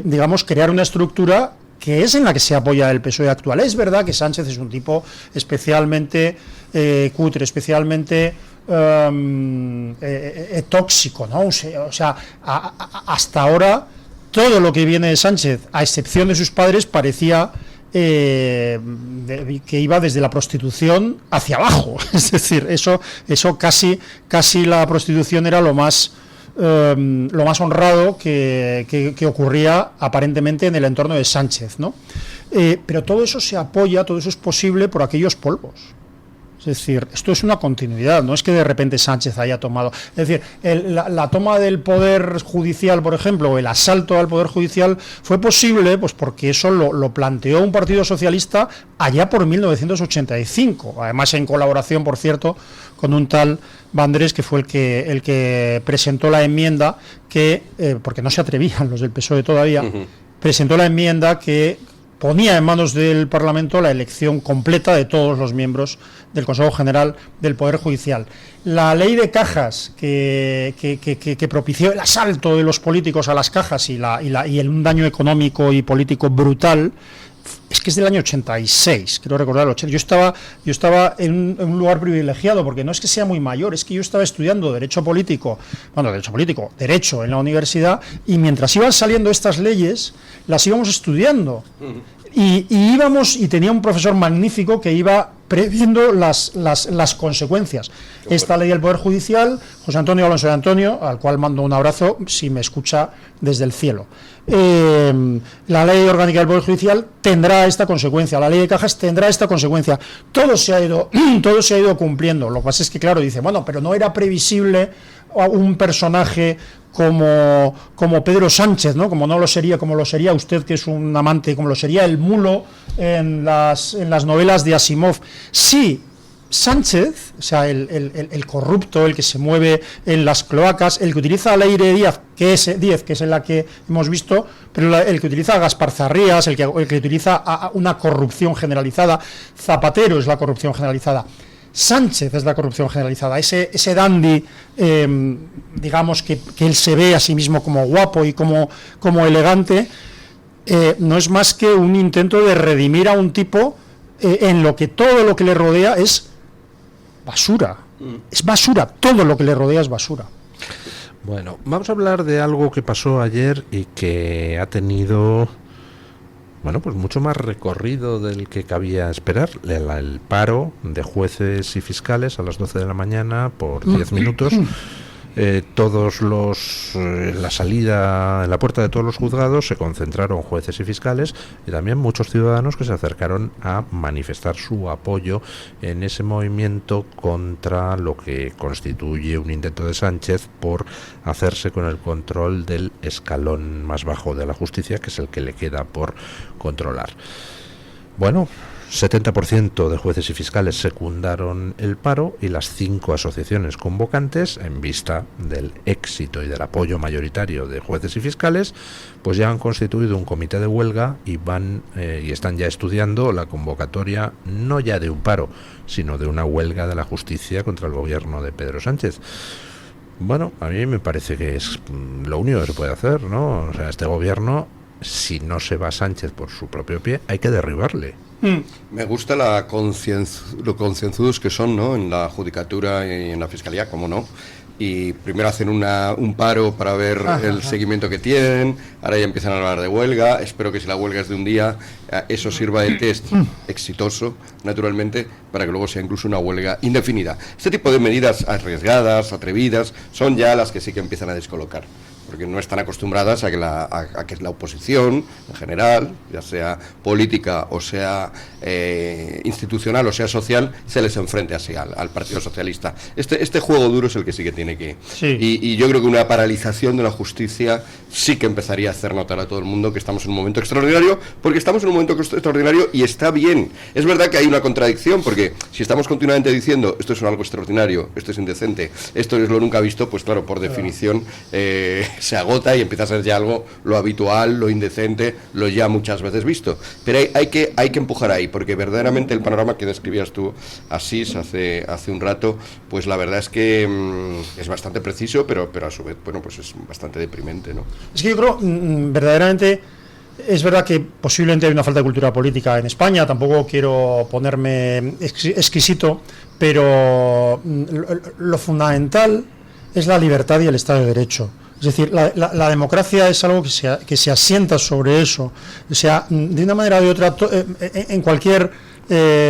[SPEAKER 3] digamos, crear una estructura que es en la que se apoya el PSOE actual. Es verdad que Sánchez es un tipo especialmente cutre, especialmente tóxico, ¿no? O sea, hasta ahora todo lo que viene de Sánchez, a excepción de sus padres, parecía que iba desde la prostitución hacia abajo. Es decir, eso casi la prostitución era lo más honrado que ocurría aparentemente en el entorno de Sánchez, ¿no? Pero todo eso se apoya, todo eso es posible por aquellos polvos. Es decir, esto es una continuidad, no es que de repente Sánchez haya tomado... Es decir, la toma del Poder Judicial, por ejemplo, o el asalto al Poder Judicial fue posible pues porque eso lo planteó un partido socialista allá por 1985, además en colaboración, por cierto, con un tal Vandrés, que fue el que presentó la enmienda que, porque no se atrevían los del PSOE todavía, presentó la enmienda que ponía en manos del Parlamento la elección completa de todos los miembros del Consejo General del Poder Judicial. La ley de cajas que propició el asalto de los políticos a las cajas y un daño económico y político brutal, es que es del año 86, quiero recordar el 80. Yo estaba en un lugar privilegiado, porque no es que sea muy mayor, es que yo estaba estudiando Derecho en la universidad, y mientras iban saliendo estas leyes, las íbamos estudiando. Y tenía un profesor magnífico que iba previendo las consecuencias. Esta ley del Poder Judicial, José Antonio Alonso de Antonio, al cual mando un abrazo si me escucha desde el cielo. La ley orgánica del Poder Judicial tendrá esta consecuencia, la ley de cajas tendrá esta consecuencia. Todo se ha ido cumpliendo. Lo que pasa es que, claro, dice, bueno, pero no era previsible un personaje como Pedro Sánchez, ¿no? Como lo sería usted, que es un amante, como lo sería el mulo en las novelas de Asimov. Sí, Sánchez, o sea, el corrupto, el que se mueve en las cloacas, el que utiliza a Leire Díaz, que es en la que hemos visto, pero el que utiliza a Gaspar Zarrías, el que utiliza a una corrupción generalizada. Zapatero es la corrupción generalizada. Sánchez es la corrupción generalizada, ese dandy, digamos que él se ve a sí mismo como guapo y como elegante, no es más que un intento de redimir a un tipo en lo que todo lo que le rodea es basura. Es basura, todo lo que le rodea es basura.
[SPEAKER 2] Bueno, vamos a hablar de algo que pasó ayer y que ha tenido... Bueno, pues mucho más recorrido del que cabía esperar. El paro de jueces y fiscales a las 12 de la mañana por 10 minutos. La salida, en la puerta de todos los juzgados se concentraron jueces y fiscales, y también muchos ciudadanos que se acercaron a manifestar su apoyo en ese movimiento contra lo que constituye un intento de Sánchez por hacerse con el control del escalón más bajo de la justicia, que es el que le queda por controlar. Bueno, 70% de jueces y fiscales secundaron el paro, y las 5 asociaciones convocantes, en vista del éxito y del apoyo mayoritario de jueces y fiscales, pues ya han constituido un comité de huelga y están ya estudiando la convocatoria no ya de un paro, sino de una huelga de la justicia contra el gobierno de Pedro Sánchez. Bueno, a mí me parece que es lo único que se puede hacer, ¿no? O sea, este gobierno, si no se va Sánchez por su propio pie, hay que derribarle.
[SPEAKER 4] Me gusta lo concienzudos que son, ¿no? En la judicatura y en la fiscalía, ¿cómo no? Y primero hacen un paro para ver el seguimiento que tienen, ahora ya empiezan a hablar de huelga. Espero que si la huelga es de un día, eso sirva de test exitoso, naturalmente, para que luego sea incluso una huelga indefinida. Este tipo de medidas arriesgadas, atrevidas, son ya las que sí que empiezan a descolocar, porque no están acostumbradas a que la oposición en general, ya sea política o sea institucional o sea social, se les enfrente así al Partido Socialista. Este juego duro es el que sí que tiene que... Sí. Y yo creo que una paralización de la justicia sí que empezaría a hacer notar a todo el mundo que estamos en un momento extraordinario, porque estamos en un momento extraordinario y está bien. Es verdad que hay una contradicción, porque si estamos continuamente diciendo esto es algo extraordinario, esto es indecente, esto es lo nunca visto, pues claro, por definición... se agota y empieza a ser ya algo lo habitual, lo indecente, lo ya muchas veces visto. Pero hay que empujar ahí, porque verdaderamente el panorama que describías tú, Asís, hace un rato, pues la verdad es que es bastante preciso, pero a su vez, bueno, pues es bastante deprimente, ¿no?
[SPEAKER 3] Es que yo creo, verdaderamente, es verdad que posiblemente hay una falta de cultura política en España, tampoco quiero ponerme exquisito, pero lo fundamental es la libertad y el Estado de Derecho. Es decir, la democracia es algo que se asienta sobre eso. O sea, de una manera o de otra, en cualquier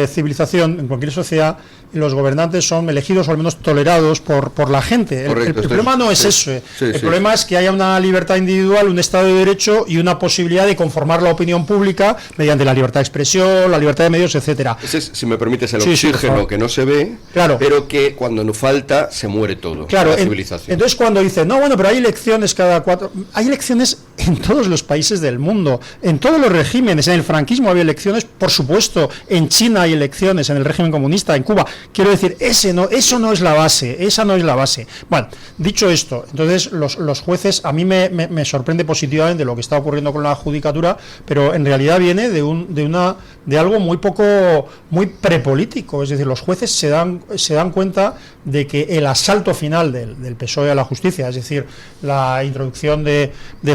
[SPEAKER 3] civilización, en cualquier sociedad, los gobernantes son elegidos o al menos tolerados por la gente.
[SPEAKER 4] Correcto,
[SPEAKER 3] el problema no es eso. El problema es que haya una libertad individual, un Estado de Derecho y una posibilidad de conformar la opinión pública mediante la libertad de expresión, la libertad de medios, etcétera.
[SPEAKER 4] Ese es, si me permites, el oxígeno que no se ve, pero que cuando no falta se muere todo.
[SPEAKER 3] Claro,
[SPEAKER 4] la civilización.
[SPEAKER 3] Entonces cuando dicen, no, bueno, pero hay elecciones cada 4... Hay elecciones en todos los países del mundo, en todos los regímenes. En el franquismo había elecciones, por supuesto. En China hay elecciones, en el régimen comunista, en Cuba. Quiero decir, eso no es la base, esa no es la base. Bueno, dicho esto, entonces los jueces, a mí me sorprende positivamente lo que está ocurriendo con la judicatura, pero en realidad viene de algo muy prepolítico. Es decir, los jueces se dan cuenta de que el asalto final del PSOE a la justicia, es decir, la introducción de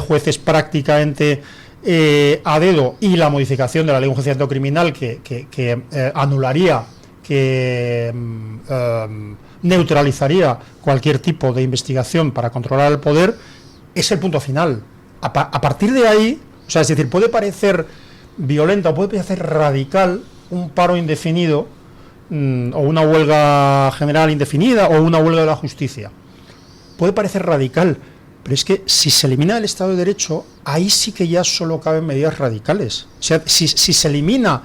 [SPEAKER 3] jueces prácticamente a dedo y la modificación de la ley de enjuiciamiento criminal que anularía, que neutralizaría cualquier tipo de investigación para controlar el poder, es el punto final. A partir de ahí, o sea, es decir, puede parecer violenta o puede parecer radical un paro indefinido o una huelga general indefinida o una huelga de la justicia. Puede parecer radical, pero es que si se elimina el Estado de Derecho, ahí sí que ya solo caben medidas radicales. O sea, si se elimina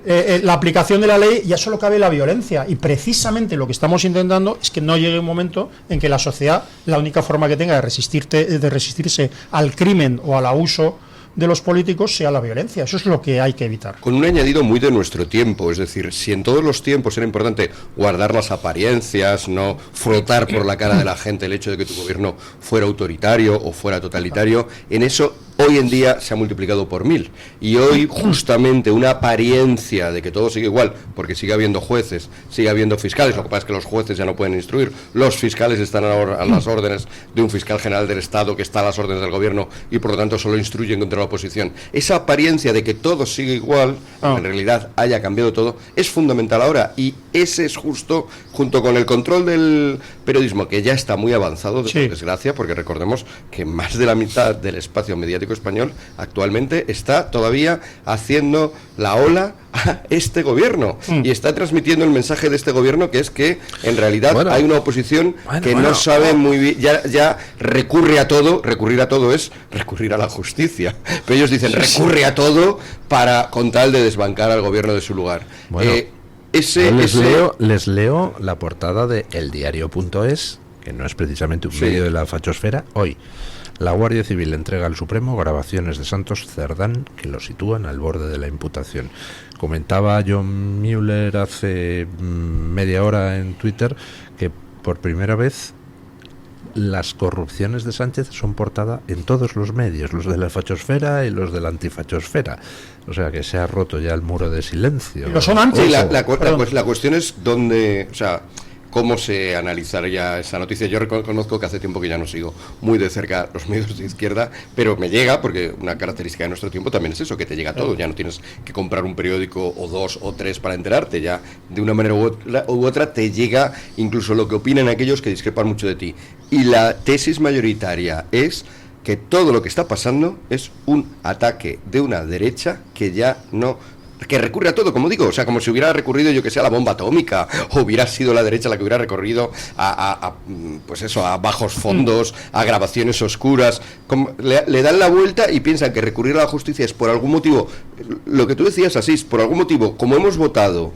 [SPEAKER 3] la aplicación de la ley, ya solo cabe la violencia. Y precisamente lo que estamos intentando es que no llegue un momento en que la sociedad, la única forma que tenga de resistirse al crimen o al abuso de los políticos sea la violencia. Eso es lo que hay que evitar.
[SPEAKER 4] Con un añadido muy de nuestro tiempo, es decir, si en todos los tiempos era importante guardar las apariencias, no frotar por la cara de la gente el hecho de que tu gobierno fuera autoritario o fuera totalitario, en eso hoy en día se ha multiplicado por 1000. Y hoy justamente una apariencia de que todo sigue igual, porque sigue habiendo jueces, sigue habiendo fiscales, lo que pasa es que los jueces ya no pueden instruir, los fiscales están ahora a las órdenes de un fiscal general del Estado que está a las órdenes del gobierno y por lo tanto solo instruyen contra la oposición. Esa apariencia de que todo sigue igual, en realidad haya cambiado todo, es fundamental ahora, y ese es justo, junto con el control del periodismo, que ya está muy avanzado, por desgracia, porque recordemos que más de la mitad del espacio mediático español actualmente está todavía haciendo la ola a este gobierno y está transmitiendo el mensaje de este gobierno, que es que en realidad hay una oposición que no sabe muy bien, ya recurre a todo. Recurrir a todo es recurrir a la justicia, pero ellos dicen recurre a todo con tal de desbancar al gobierno de su lugar.
[SPEAKER 2] Les leo la portada de eldiario.es, que no es precisamente un medio de la fachosfera. Hoy, la Guardia Civil entrega al Supremo grabaciones de Santos Cerdán que lo sitúan al borde de la imputación. Comentaba John Mueller hace media hora en Twitter que por primera vez las corrupciones de Sánchez son portada en todos los medios, los de la fachosfera y los de la antifachosfera. O sea que se ha roto ya el muro de silencio.
[SPEAKER 3] Pero son antes.
[SPEAKER 4] Sí, la cuestión es dónde, o sea, cómo se analizaría esa noticia. Yo reconozco que hace tiempo que ya no sigo muy de cerca los medios de izquierda, pero me llega, porque una característica de nuestro tiempo también es eso, que te llega todo. Ya no tienes que comprar un periódico o 2 o 3 para enterarte, ya de una manera u otra te llega incluso lo que opinan aquellos que discrepan mucho de ti. Y la tesis mayoritaria es que todo lo que está pasando es un ataque de una derecha que ya no... que recurre a todo, como digo, o sea, como si hubiera recurrido, yo que sé, a la bomba atómica, o hubiera sido la derecha la que hubiera recurrido pues eso, a bajos fondos, a grabaciones oscuras. Le dan la vuelta y piensan que recurrir a la justicia es por algún motivo, lo que tú decías, Asís, por algún motivo, como hemos votado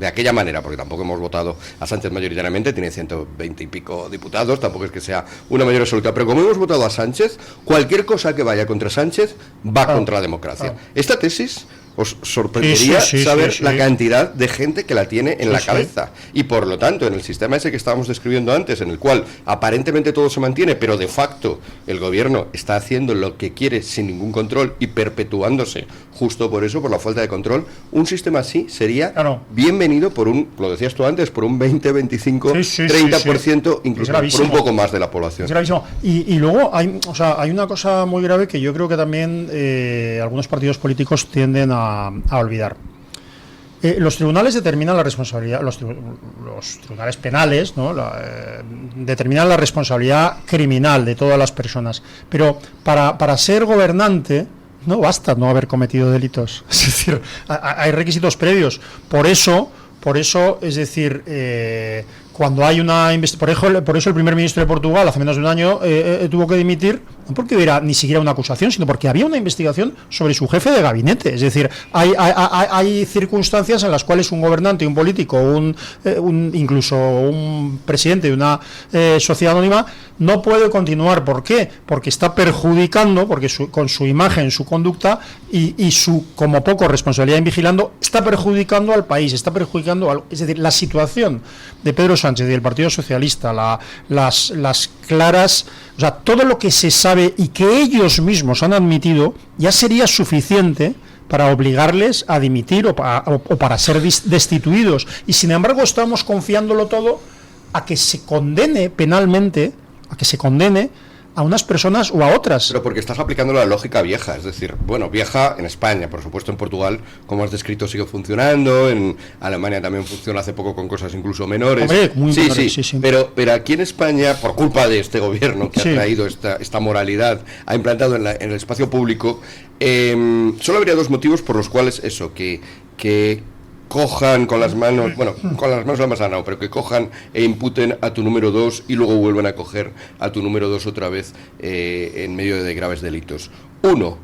[SPEAKER 4] de aquella manera, porque tampoco hemos votado a Sánchez mayoritariamente, tiene 120 y pico diputados, tampoco es que sea una mayoría absoluta, pero como hemos votado a Sánchez, cualquier cosa que vaya contra Sánchez va contra la democracia. Esta tesis... os sorprendería saber la cantidad de gente que la tiene en la cabeza. Y por lo tanto, en el sistema ese que estábamos describiendo antes, en el cual aparentemente todo se mantiene, pero de facto el gobierno está haciendo lo que quiere sin ningún control y perpetuándose justo por eso, por la falta de control, un sistema así sería bienvenido por lo decías tú antes, por un 20, 25, 30%, incluso por un poco más de la población.
[SPEAKER 3] Es gravísimo. Y luego hay una cosa muy grave que yo creo que también algunos partidos políticos tienden a olvidar. Los tribunales determinan la responsabilidad, los tribunales penales, ¿no? Determinan la responsabilidad criminal de todas las personas. Pero para ser gobernante no basta no haber cometido delitos. Es decir, hay requisitos previos. Por eso, es decir, cuando hay una investigación, por eso el primer ministro de Portugal hace menos de un año tuvo que dimitir, no porque hubiera ni siquiera una acusación, sino porque había una investigación sobre su jefe de gabinete. Es decir, hay circunstancias en las cuales un gobernante, un político, incluso un presidente de una sociedad anónima no puede continuar. ¿Por qué? Porque está perjudicando, con su imagen, su conducta y su, como poco, responsabilidad en vigilando, está perjudicando al país, está perjudicando es decir, la situación de Pedro Sánchez y del Partido Socialista, las claras, o sea, todo lo que se sabe y que ellos mismos han admitido, ya sería suficiente para obligarles a dimitir o para ser destituidos. Y sin embargo estamos confiándolo todo a que se condene penalmente, a unas personas o a otras.
[SPEAKER 4] Pero porque estás aplicando la lógica vieja, es decir, bueno, vieja en España, por supuesto en Portugal, como has descrito, sigue funcionando, en Alemania también funciona hace poco con cosas incluso menores.
[SPEAKER 3] Hombre, muy menores, sí.
[SPEAKER 4] Pero aquí en España, por culpa de este gobierno que ha traído esta moralidad, ha implantado en el espacio público, solo habría dos motivos por los cuales eso, que cojan con las manos, bueno, con las manos la más no, pero que cojan e imputen a tu número 2 y luego vuelvan a coger a tu número 2 otra vez en medio de graves delitos. Uno,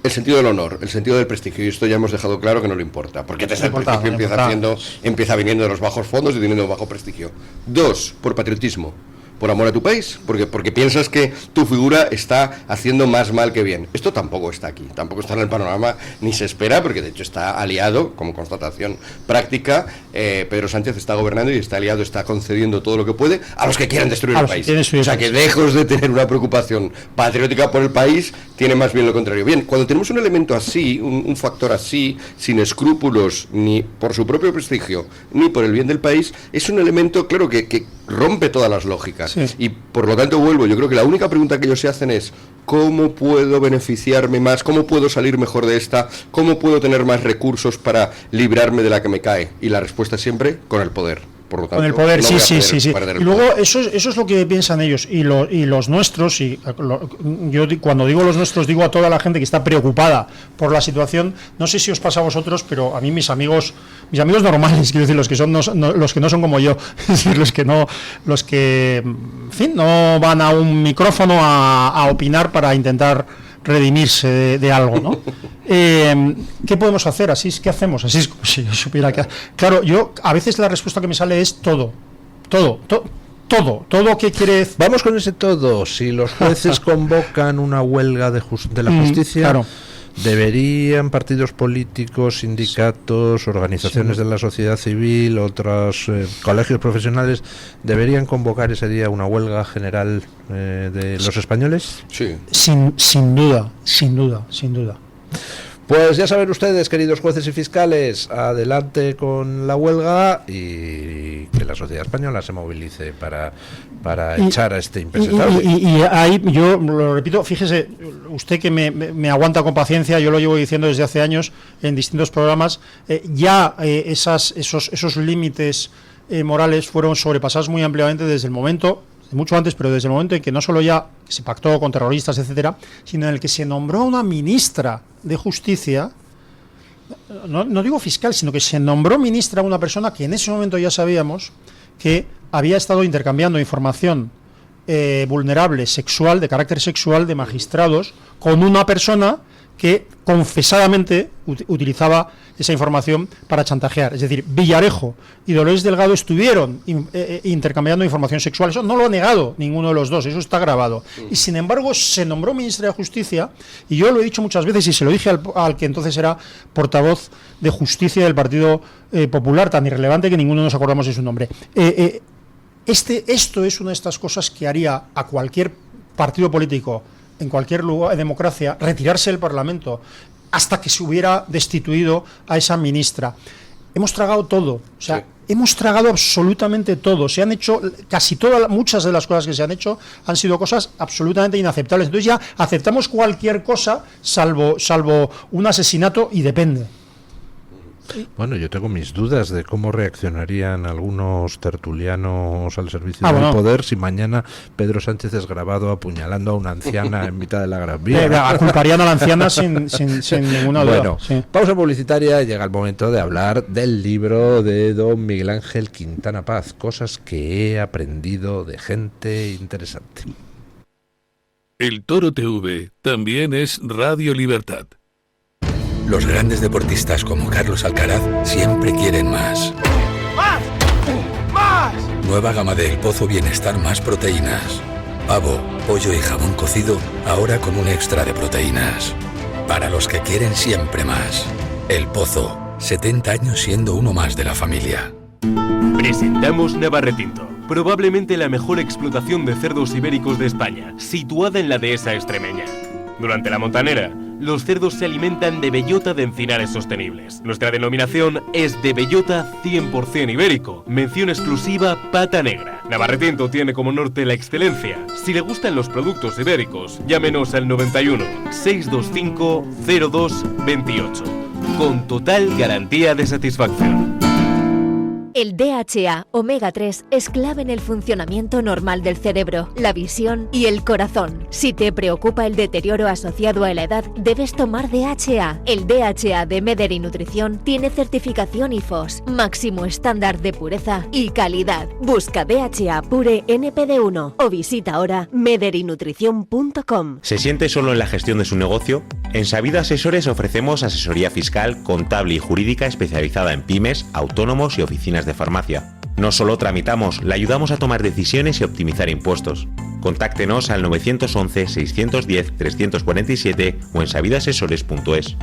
[SPEAKER 4] el sentido del honor, el sentido del prestigio, y esto ya hemos dejado claro que no le importa, porque el prestigio empieza viniendo de los bajos fondos y teniendo bajo prestigio. Dos, por patriotismo. Por amor a tu país, porque piensas que tu figura está haciendo más mal que bien. Esto tampoco está aquí, tampoco está en el panorama, ni se espera, porque de hecho está aliado, como constatación práctica, Pedro Sánchez está gobernando y está aliado, está concediendo todo lo que puede a los que quieran destruir el país. O sea, que lejos de tener una preocupación patriótica por el país, tiene más bien lo contrario. Bien, cuando tenemos un elemento así, un factor así, sin escrúpulos, ni por su propio prestigio, ni por el bien del país, es un elemento, claro, que rompe todas las lógicas. Sí. Y por lo tanto yo creo que la única pregunta que ellos se hacen es ¿cómo puedo beneficiarme más? ¿Cómo puedo salir mejor de esta? ¿Cómo puedo tener más recursos para librarme de la que me cae? Y la respuesta es siempre con el poder. Por lo tanto,
[SPEAKER 3] con el poder,
[SPEAKER 4] no
[SPEAKER 3] sí. Y luego eso es lo que piensan ellos y los nuestros. Yo cuando digo los nuestros digo a toda la gente que está preocupada por la situación. No sé si os pasa a vosotros, pero a mí mis amigos normales, quiero decir, los que no son como yo, es decir, los que en fin, no van a un micrófono a opinar para intentar redimirse de algo, ¿no? ¿Qué podemos hacer? ¿Qué hacemos? Así es como si yo supiera que... Claro, yo a veces la respuesta que me sale es todo. ¿Qué quiere decir?
[SPEAKER 2] Vamos con ese todo. Si los jueces convocan una huelga de la justicia, claro, ¿deberían partidos políticos, sindicatos, organizaciones de la sociedad civil, otros colegios profesionales, deberían convocar ese día una huelga general de los españoles?
[SPEAKER 4] Sí.
[SPEAKER 3] Sin duda.
[SPEAKER 2] Pues ya saben ustedes, queridos jueces y fiscales, adelante con la huelga y que la sociedad española se movilice para echar a este impresentable.
[SPEAKER 3] Y ahí yo lo repito, fíjese, usted que me aguanta con paciencia, yo lo llevo diciendo desde hace años en distintos programas, esos límites morales fueron sobrepasados muy ampliamente desde el momento, mucho antes, pero desde el momento en que no solo ya se pactó con terroristas, etcétera, sino en el que se nombró una ministra de Justicia, no digo fiscal, sino que se nombró ministra una persona que en ese momento ya sabíamos que había estado intercambiando información vulnerable, sexual, de carácter sexual, de magistrados, con una persona que confesadamente utilizaba esa información para chantajear. Es decir, Villarejo y Dolores Delgado estuvieron intercambiando información sexual. Eso no lo ha negado ninguno de los dos, eso está grabado. Y sin embargo se nombró ministra de Justicia, y yo lo he dicho muchas veces y se lo dije al que entonces era portavoz de Justicia del Partido Popular, tan irrelevante que ninguno nos acordamos de su nombre. Esto es una de estas cosas que haría a cualquier partido político en cualquier lugar de democracia retirarse del Parlamento hasta que se hubiera destituido a esa ministra. Hemos tragado todo, hemos tragado absolutamente todo. Se han hecho muchas de las cosas que se han hecho han sido cosas absolutamente inaceptables. Entonces ya aceptamos cualquier cosa salvo un asesinato, y depende.
[SPEAKER 2] Bueno, yo tengo mis dudas de cómo reaccionarían algunos tertulianos al servicio del
[SPEAKER 3] bueno.
[SPEAKER 2] poder si mañana Pedro Sánchez es grabado apuñalando a una anciana en mitad de la Gran Vía.
[SPEAKER 3] Culparían a la anciana sin ninguna duda.
[SPEAKER 2] Bueno,
[SPEAKER 3] sí.
[SPEAKER 2] pausa publicitaria, llega el momento de hablar del libro de don Miguel Ángel Quintana Paz, cosas que he aprendido de gente interesante.
[SPEAKER 1] El Toro TV también es Radio Libertad.
[SPEAKER 5] Los grandes deportistas como Carlos Alcaraz siempre quieren más.
[SPEAKER 9] ¡Más! ¡Más!
[SPEAKER 5] Nueva gama de El Pozo Bienestar más proteínas. Pavo, pollo y jamón cocido, ahora con un extra de proteínas. Para los que quieren siempre más. El Pozo, 70 años siendo uno más de la familia.
[SPEAKER 6] Presentamos Navarretinto, probablemente la mejor explotación de cerdos ibéricos de España, situada en la dehesa extremeña. Durante la montanera, los cerdos se alimentan de bellota de encinares sostenibles. Nuestra denominación es de bellota 100% ibérico, mención exclusiva pata negra. Navarretinto tiene como norte la excelencia. Si le gustan los productos ibéricos, llámenos al 91 625 02 28, con total garantía de satisfacción.
[SPEAKER 10] El DHA Omega 3 es clave en el funcionamiento normal del cerebro, la visión y el corazón. Si te preocupa el deterioro asociado a la edad, debes tomar DHA. El DHA de Mederi Nutrición tiene certificación IFOS, máximo estándar de pureza y calidad. Busca DHA Pure NPD1 o visita ahora mederinutrición.com.
[SPEAKER 11] ¿Se siente solo en la gestión de su negocio? En Sabido Asesores ofrecemos asesoría fiscal, contable y jurídica especializada en pymes, autónomos y oficinas de farmacia. No solo tramitamos, le ayudamos a tomar decisiones y optimizar impuestos. Contáctenos al 911 610 347 o en sabidoasesores.es.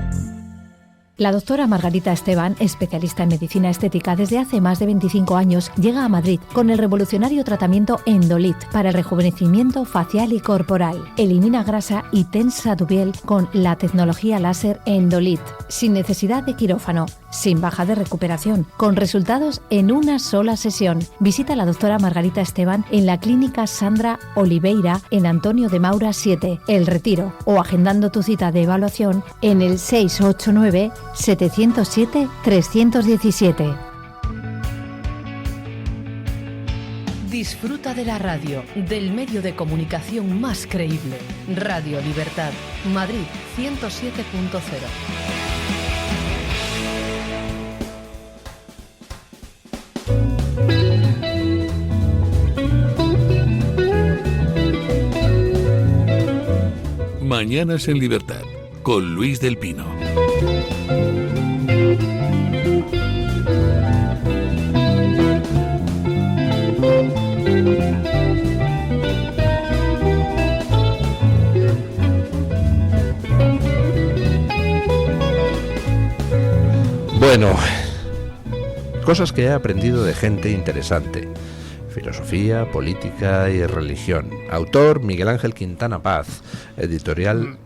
[SPEAKER 12] La doctora Margarita Esteban, especialista en medicina estética desde hace más de 25 años, llega a Madrid con el revolucionario tratamiento Endolit para el rejuvenecimiento facial y corporal. Elimina grasa y tensa tu piel con la tecnología láser Endolit, sin necesidad de quirófano, sin baja de recuperación, con resultados en una sola sesión. Visita a la doctora Margarita Esteban en la clínica Sandra Oliveira en Antonio de Maura 7, El Retiro, o agendando tu cita de evaluación en el 689 707 317.
[SPEAKER 13] Disfruta de la radio, del medio de comunicación más creíble. Radio Libertad, Madrid 107.0.
[SPEAKER 1] Mañanas en Libertad, con Luis del Pino.
[SPEAKER 2] Bueno, cosas que he aprendido de gente interesante. Filosofía, política y religión. Autor Miguel Ángel Quintana Paz. Editorial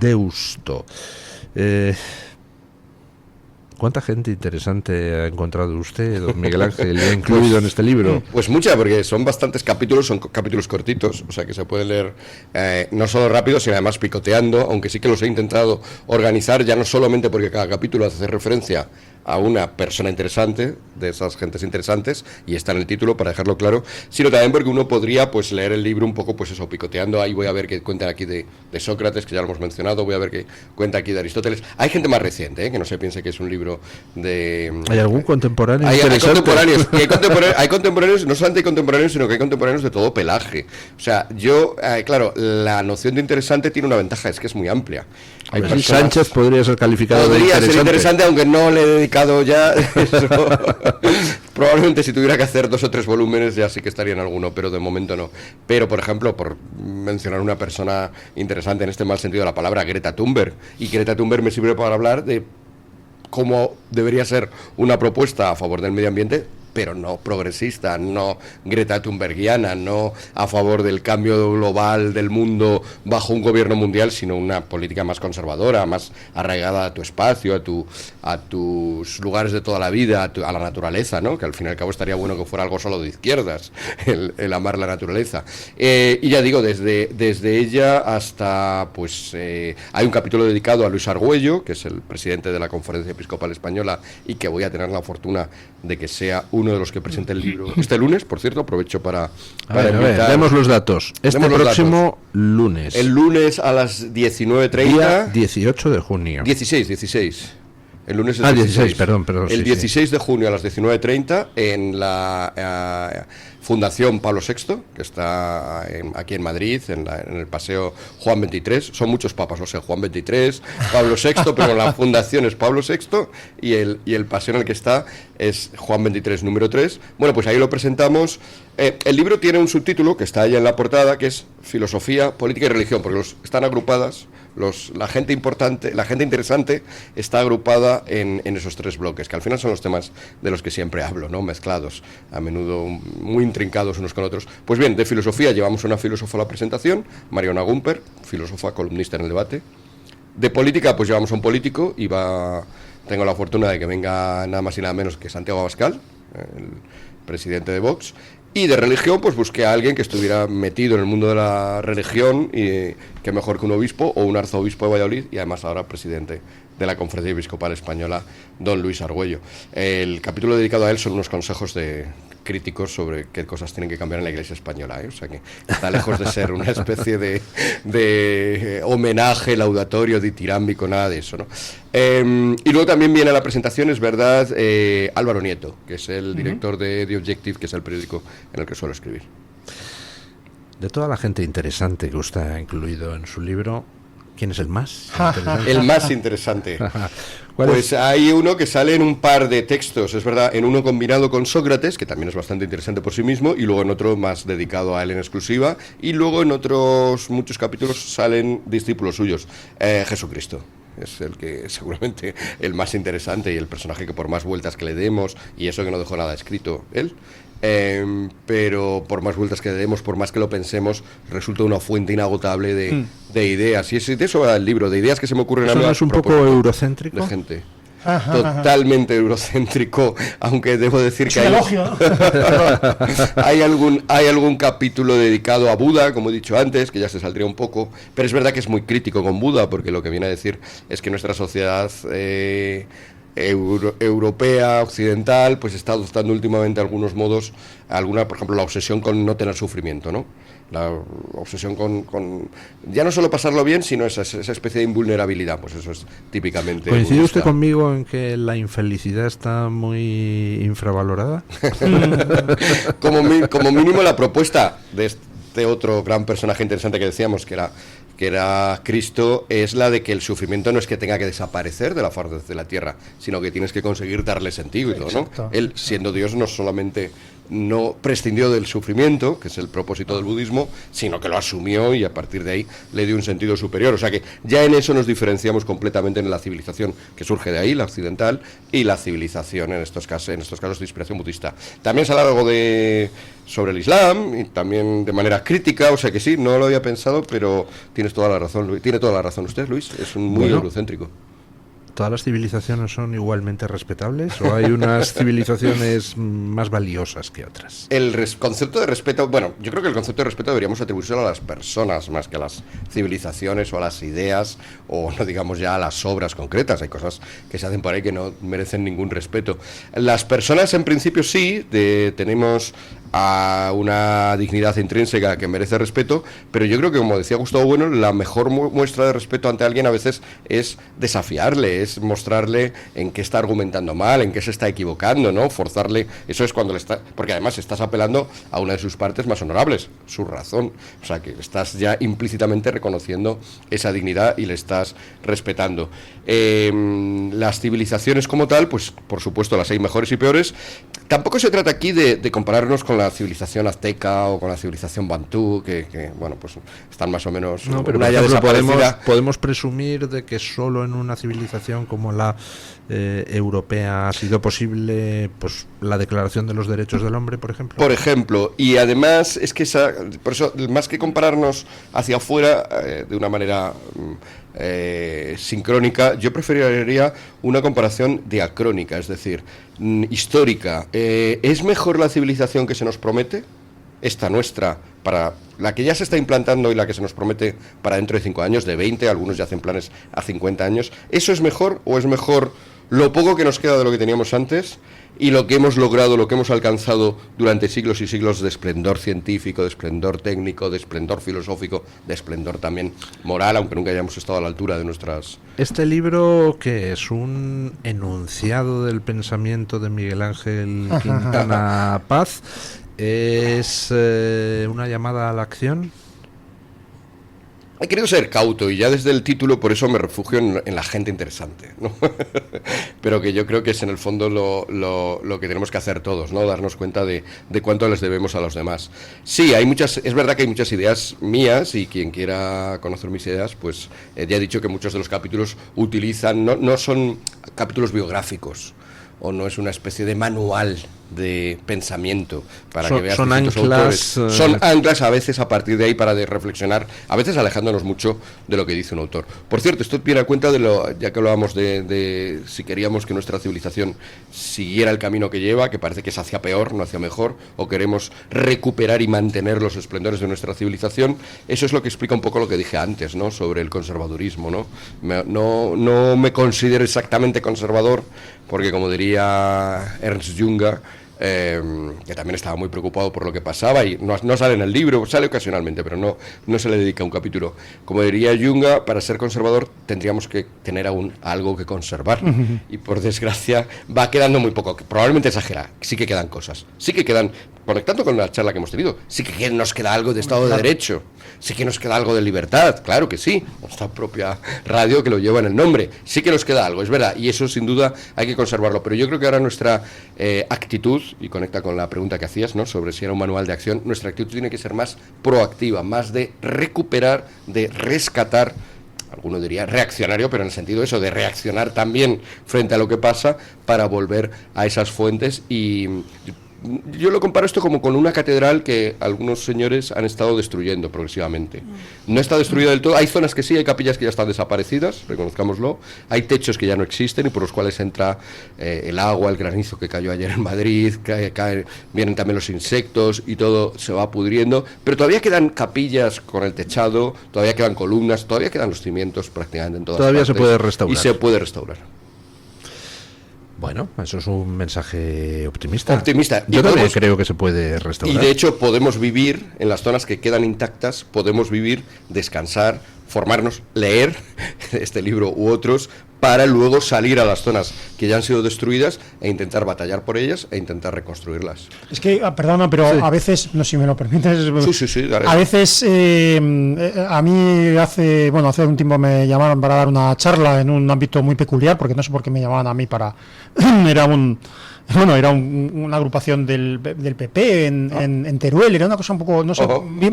[SPEAKER 2] Deusto. ¿Cuánta gente interesante ha encontrado usted, don Miguel Ángel, y ha incluido en este libro?
[SPEAKER 4] Pues mucha, porque son bastantes capítulos, son capítulos cortitos, o sea que se puede leer no solo rápido, sino además picoteando, aunque sí que los he intentado organizar, ya no solamente porque cada capítulo hace referencia a una persona interesante, de esas gentes interesantes, y está en el título para dejarlo claro, sino también porque uno podría pues leer el libro un poco, pues eso, picoteando. Ahí voy a ver qué cuentan aquí de Sócrates, que ya lo hemos mencionado, voy a ver qué cuenta aquí de Aristóteles. Hay gente más reciente, que no se piense que es un libro de...
[SPEAKER 2] ¿Hay algún contemporáneo
[SPEAKER 4] hay contemporáneos, hay contemporáneos, no solamente hay contemporáneos, sino que hay contemporáneos de todo pelaje. O sea, yo, claro, la noción de interesante tiene una ventaja, es que es muy amplia. Hay personas...
[SPEAKER 2] Sánchez podría ser calificado de interesante.
[SPEAKER 4] Podría ser interesante, aunque no le he dedicado ya eso. Probablemente si tuviera que hacer 2 o 3 volúmenes ya sí que estaría en alguno, pero de momento no. Pero, por ejemplo, por mencionar una persona interesante en este mal sentido de la palabra, Greta Thunberg. Y Greta Thunberg me sirve para hablar de cómo debería ser una propuesta a favor del medio ambiente pero no progresista, no Greta Thunbergiana, no a favor del cambio global del mundo bajo un gobierno mundial, sino una política más conservadora, más arraigada a tu espacio, a tus lugares de toda la vida, a la naturaleza, ¿no? Que al fin y al cabo estaría bueno que fuera algo solo de izquierdas, el amar la naturaleza. Y ya digo, desde ella hasta, pues, hay un capítulo dedicado a Luis Argüello, que es el presidente de la Conferencia Episcopal Española y que voy a tener la fortuna de que sea uno de los que presente el libro este lunes, por cierto, aprovecho para
[SPEAKER 2] invitar. Demos los datos. Próximo lunes.
[SPEAKER 4] El lunes a las 19:30.
[SPEAKER 2] Día 18 de junio.
[SPEAKER 4] 16. El lunes es
[SPEAKER 2] 16, perdón.
[SPEAKER 4] El 16 de junio a las 19:30 en la Fundación Pablo VI, que está aquí en Madrid, en el Paseo Juan XXIII. Son muchos papas, Juan XXIII, Pablo VI, pero la fundación es Pablo VI y el paseo en el que está es Juan XXIII número 3. Bueno, pues ahí lo presentamos. El libro tiene un subtítulo que está ahí en la portada, que es Filosofía, Política y Religión, porque están agrupadas. La gente importante, la gente interesante está agrupada en esos 3 bloques, que al final son los temas de los que siempre hablo, ¿no? Mezclados, a menudo muy intrincados unos con otros. Pues bien, de filosofía llevamos una filósofa a la presentación, Mariona Gumper, filósofa, columnista en El Debate. De política, pues llevamos a un político y tengo la fortuna de que venga nada más y nada menos que Santiago Abascal, el presidente de Vox. Y de religión, pues busqué a alguien que estuviera metido en el mundo de la religión y que mejor que un obispo o un arzobispo de Valladolid y además ahora presidente de la Conferencia Episcopal Española, don Luis Argüello. El capítulo dedicado a él son unos consejos críticos sobre qué cosas tienen que cambiar en la Iglesia española, ¿eh? O sea que está lejos de ser una especie de homenaje laudatorio, ditirámbico, nada de eso, ¿no? Y luego también viene a la presentación, es verdad, Álvaro Nieto, que es el director de The Objective, que es el periódico en el que suelo escribir.
[SPEAKER 2] De toda la gente interesante que usted ha incluido en su libro, ¿quién es el más interesante?
[SPEAKER 4] El más interesante. Pues hay uno que sale en un par de textos, es verdad, en uno combinado con Sócrates, que también es bastante interesante por sí mismo, y luego en otro más dedicado a él en exclusiva, y luego en otros muchos capítulos salen discípulos suyos. Jesucristo es el que seguramente el más interesante y el personaje que por más vueltas que le demos, y eso que no dejó nada escrito él, pero por más vueltas que le demos, por más que lo pensemos, resulta una fuente inagotable de ideas. Y de eso va el libro, de ideas que se me ocurren a mí.
[SPEAKER 2] ¿Eso no es un poco eurocéntrico?
[SPEAKER 4] De gente. Totalmente eurocéntrico, aunque debo decir que hay algún capítulo dedicado a Buda, como he dicho antes, que ya se saldría un poco, pero es verdad que es muy crítico con Buda, porque lo que viene a decir es que nuestra sociedad europea, occidental, pues está adoptando últimamente algunos modos, por ejemplo, la obsesión con no tener sufrimiento, ¿no? La obsesión con ya no solo pasarlo bien, sino esa especie de invulnerabilidad, pues eso es típicamente...
[SPEAKER 2] ¿Coincide usted conmigo en que la infelicidad está muy infravalorada?
[SPEAKER 4] como mínimo la propuesta de este otro gran personaje interesante que decíamos, que era Cristo, es la de que el sufrimiento no es que tenga que desaparecer de la faz de la tierra, sino que tienes que conseguir darle sentido, ¿no? Él, siendo Dios, no solamente no prescindió del sufrimiento, que es el propósito del budismo, sino que lo asumió y a partir de ahí le dio un sentido superior. O sea que ya en eso nos diferenciamos completamente en la civilización que surge de ahí, la occidental, y la civilización en estos casos de inspiración budista. También se habla algo sobre el Islam, y también de manera crítica, o sea que sí, no lo había pensado, pero tiene toda la razón usted, Luis, es muy eurocéntrico.
[SPEAKER 2] ¿Todas las civilizaciones son igualmente respetables o hay unas civilizaciones más valiosas que otras?
[SPEAKER 4] El concepto de respeto, bueno, yo creo que el concepto de respeto deberíamos atribuírselo a las personas más que a las civilizaciones o a las ideas o no digamos ya a las obras concretas. Hay cosas que se hacen por ahí que no merecen ningún respeto. Las personas en principio sí, tenemos a una dignidad intrínseca que merece respeto, pero yo creo que, como decía Gustavo Bueno, la mejor muestra de respeto ante alguien a veces es desafiarle, es mostrarle en qué está argumentando mal, en qué se está equivocando, ¿no? Forzarle, eso es cuando porque además estás apelando a una de sus partes más honorables, su razón, o sea que estás ya implícitamente reconociendo esa dignidad y le estás respetando. Las civilizaciones como tal, pues por supuesto las hay mejores y peores. Tampoco se trata aquí de compararnos con la civilización azteca o con la civilización bantú, que bueno, pues están más o menos...
[SPEAKER 2] No, pero
[SPEAKER 4] una ya desaparecida.
[SPEAKER 2] podemos presumir de que solo en una civilización como la europea ha sido posible pues la Declaración de los Derechos del Hombre, por ejemplo.
[SPEAKER 4] Por ejemplo, y además es que por eso, más que compararnos hacia afuera de una manera sincrónica, yo preferiría una comparación diacrónica, es decir, histórica. ¿Es mejor la civilización que se nos promete? Esta nuestra, para la que ya se está implantando y la que se nos promete para dentro de 5 años, de 20, algunos ya hacen planes a 50 años. ¿Eso es mejor o es mejor lo poco que nos queda de lo que teníamos antes y lo que hemos logrado, lo que hemos alcanzado durante siglos y siglos de esplendor científico, de esplendor técnico, de esplendor filosófico, de esplendor también moral, aunque nunca hayamos estado a la altura de nuestras...
[SPEAKER 2] Este libro, que es un enunciado del pensamiento de Miguel Ángel Quintana Paz, ¿es una llamada a la acción?
[SPEAKER 4] He querido ser cauto y ya desde el título por eso me refugio en la gente interesante, ¿no? Pero que yo creo que es en el fondo lo que tenemos que hacer todos, ¿no? Darnos cuenta de cuánto les debemos a los demás. Sí, es verdad que hay muchas ideas mías y quien quiera conocer mis ideas, pues ya he dicho que muchos de los capítulos utilizan, no son capítulos biográficos, o no es una especie de manual de pensamiento para que veas
[SPEAKER 2] son anclas,
[SPEAKER 4] son anclas a veces a partir de ahí para reflexionar, a veces alejándonos mucho de lo que dice un autor. Por cierto, esto viene a cuenta de ya que hablábamos de si queríamos que nuestra civilización siguiera el camino que lleva, que parece que es hacia peor, no hacia mejor, o queremos recuperar y mantener los esplendores de nuestra civilización. Eso es lo que explica un poco lo que dije antes, ¿no? Sobre el conservadurismo, ¿no? No me considero exactamente conservador, porque como diría Ernst Junger, que también estaba muy preocupado por lo que pasaba y no sale en el libro, sale ocasionalmente, pero no se le dedica un capítulo. Como diría Junger, para ser conservador tendríamos que tener aún algo que conservar, y por desgracia va quedando muy poco, probablemente exagera, sí que quedan cosas, sí que quedan, conectando con la charla que hemos tenido, sí que nos queda algo de Estado de Derecho, sí que nos queda algo de libertad, claro que sí, nuestra propia radio que lo lleva en el nombre, sí que nos queda algo, es verdad, y eso sin duda hay que conservarlo, pero yo creo que ahora nuestra actitud, y conecta con la pregunta que hacías, ¿no? Sobre si era un manual de acción, nuestra actitud tiene que ser más proactiva, más de recuperar, de rescatar, alguno diría reaccionario, pero en el sentido de eso, de reaccionar también frente a lo que pasa para volver a esas fuentes. Y yo lo comparo esto como con una catedral que algunos señores han estado destruyendo progresivamente. No está destruida del todo, hay zonas que sí, hay capillas que ya están desaparecidas, reconozcámoslo, hay techos que ya no existen y por los cuales entra el agua, el granizo que cayó ayer en Madrid, vienen también los insectos y todo se va pudriendo, pero todavía quedan capillas con el techado, todavía quedan columnas, todavía quedan los cimientos prácticamente en todas
[SPEAKER 2] todavía
[SPEAKER 4] partes.
[SPEAKER 2] Se puede restaurar.
[SPEAKER 4] Y se puede restaurar.
[SPEAKER 2] Bueno, eso es un mensaje optimista.
[SPEAKER 4] Yo
[SPEAKER 2] también creo que se puede restaurar.
[SPEAKER 4] Y de hecho podemos vivir en las zonas que quedan intactas, podemos vivir, descansar, formarnos, leer este libro u otros, para luego salir a las zonas que ya han sido destruidas e intentar batallar por ellas e intentar reconstruirlas.
[SPEAKER 3] Es que, perdona, pero sí, a veces, no, si me lo permites,
[SPEAKER 4] sí, dale.
[SPEAKER 3] A veces a mí hace un tiempo me llamaron para dar una charla en un ámbito muy peculiar, porque no sé por qué me llamaban a mí para... era una agrupación del PP en Teruel, era una cosa un poco, no sé,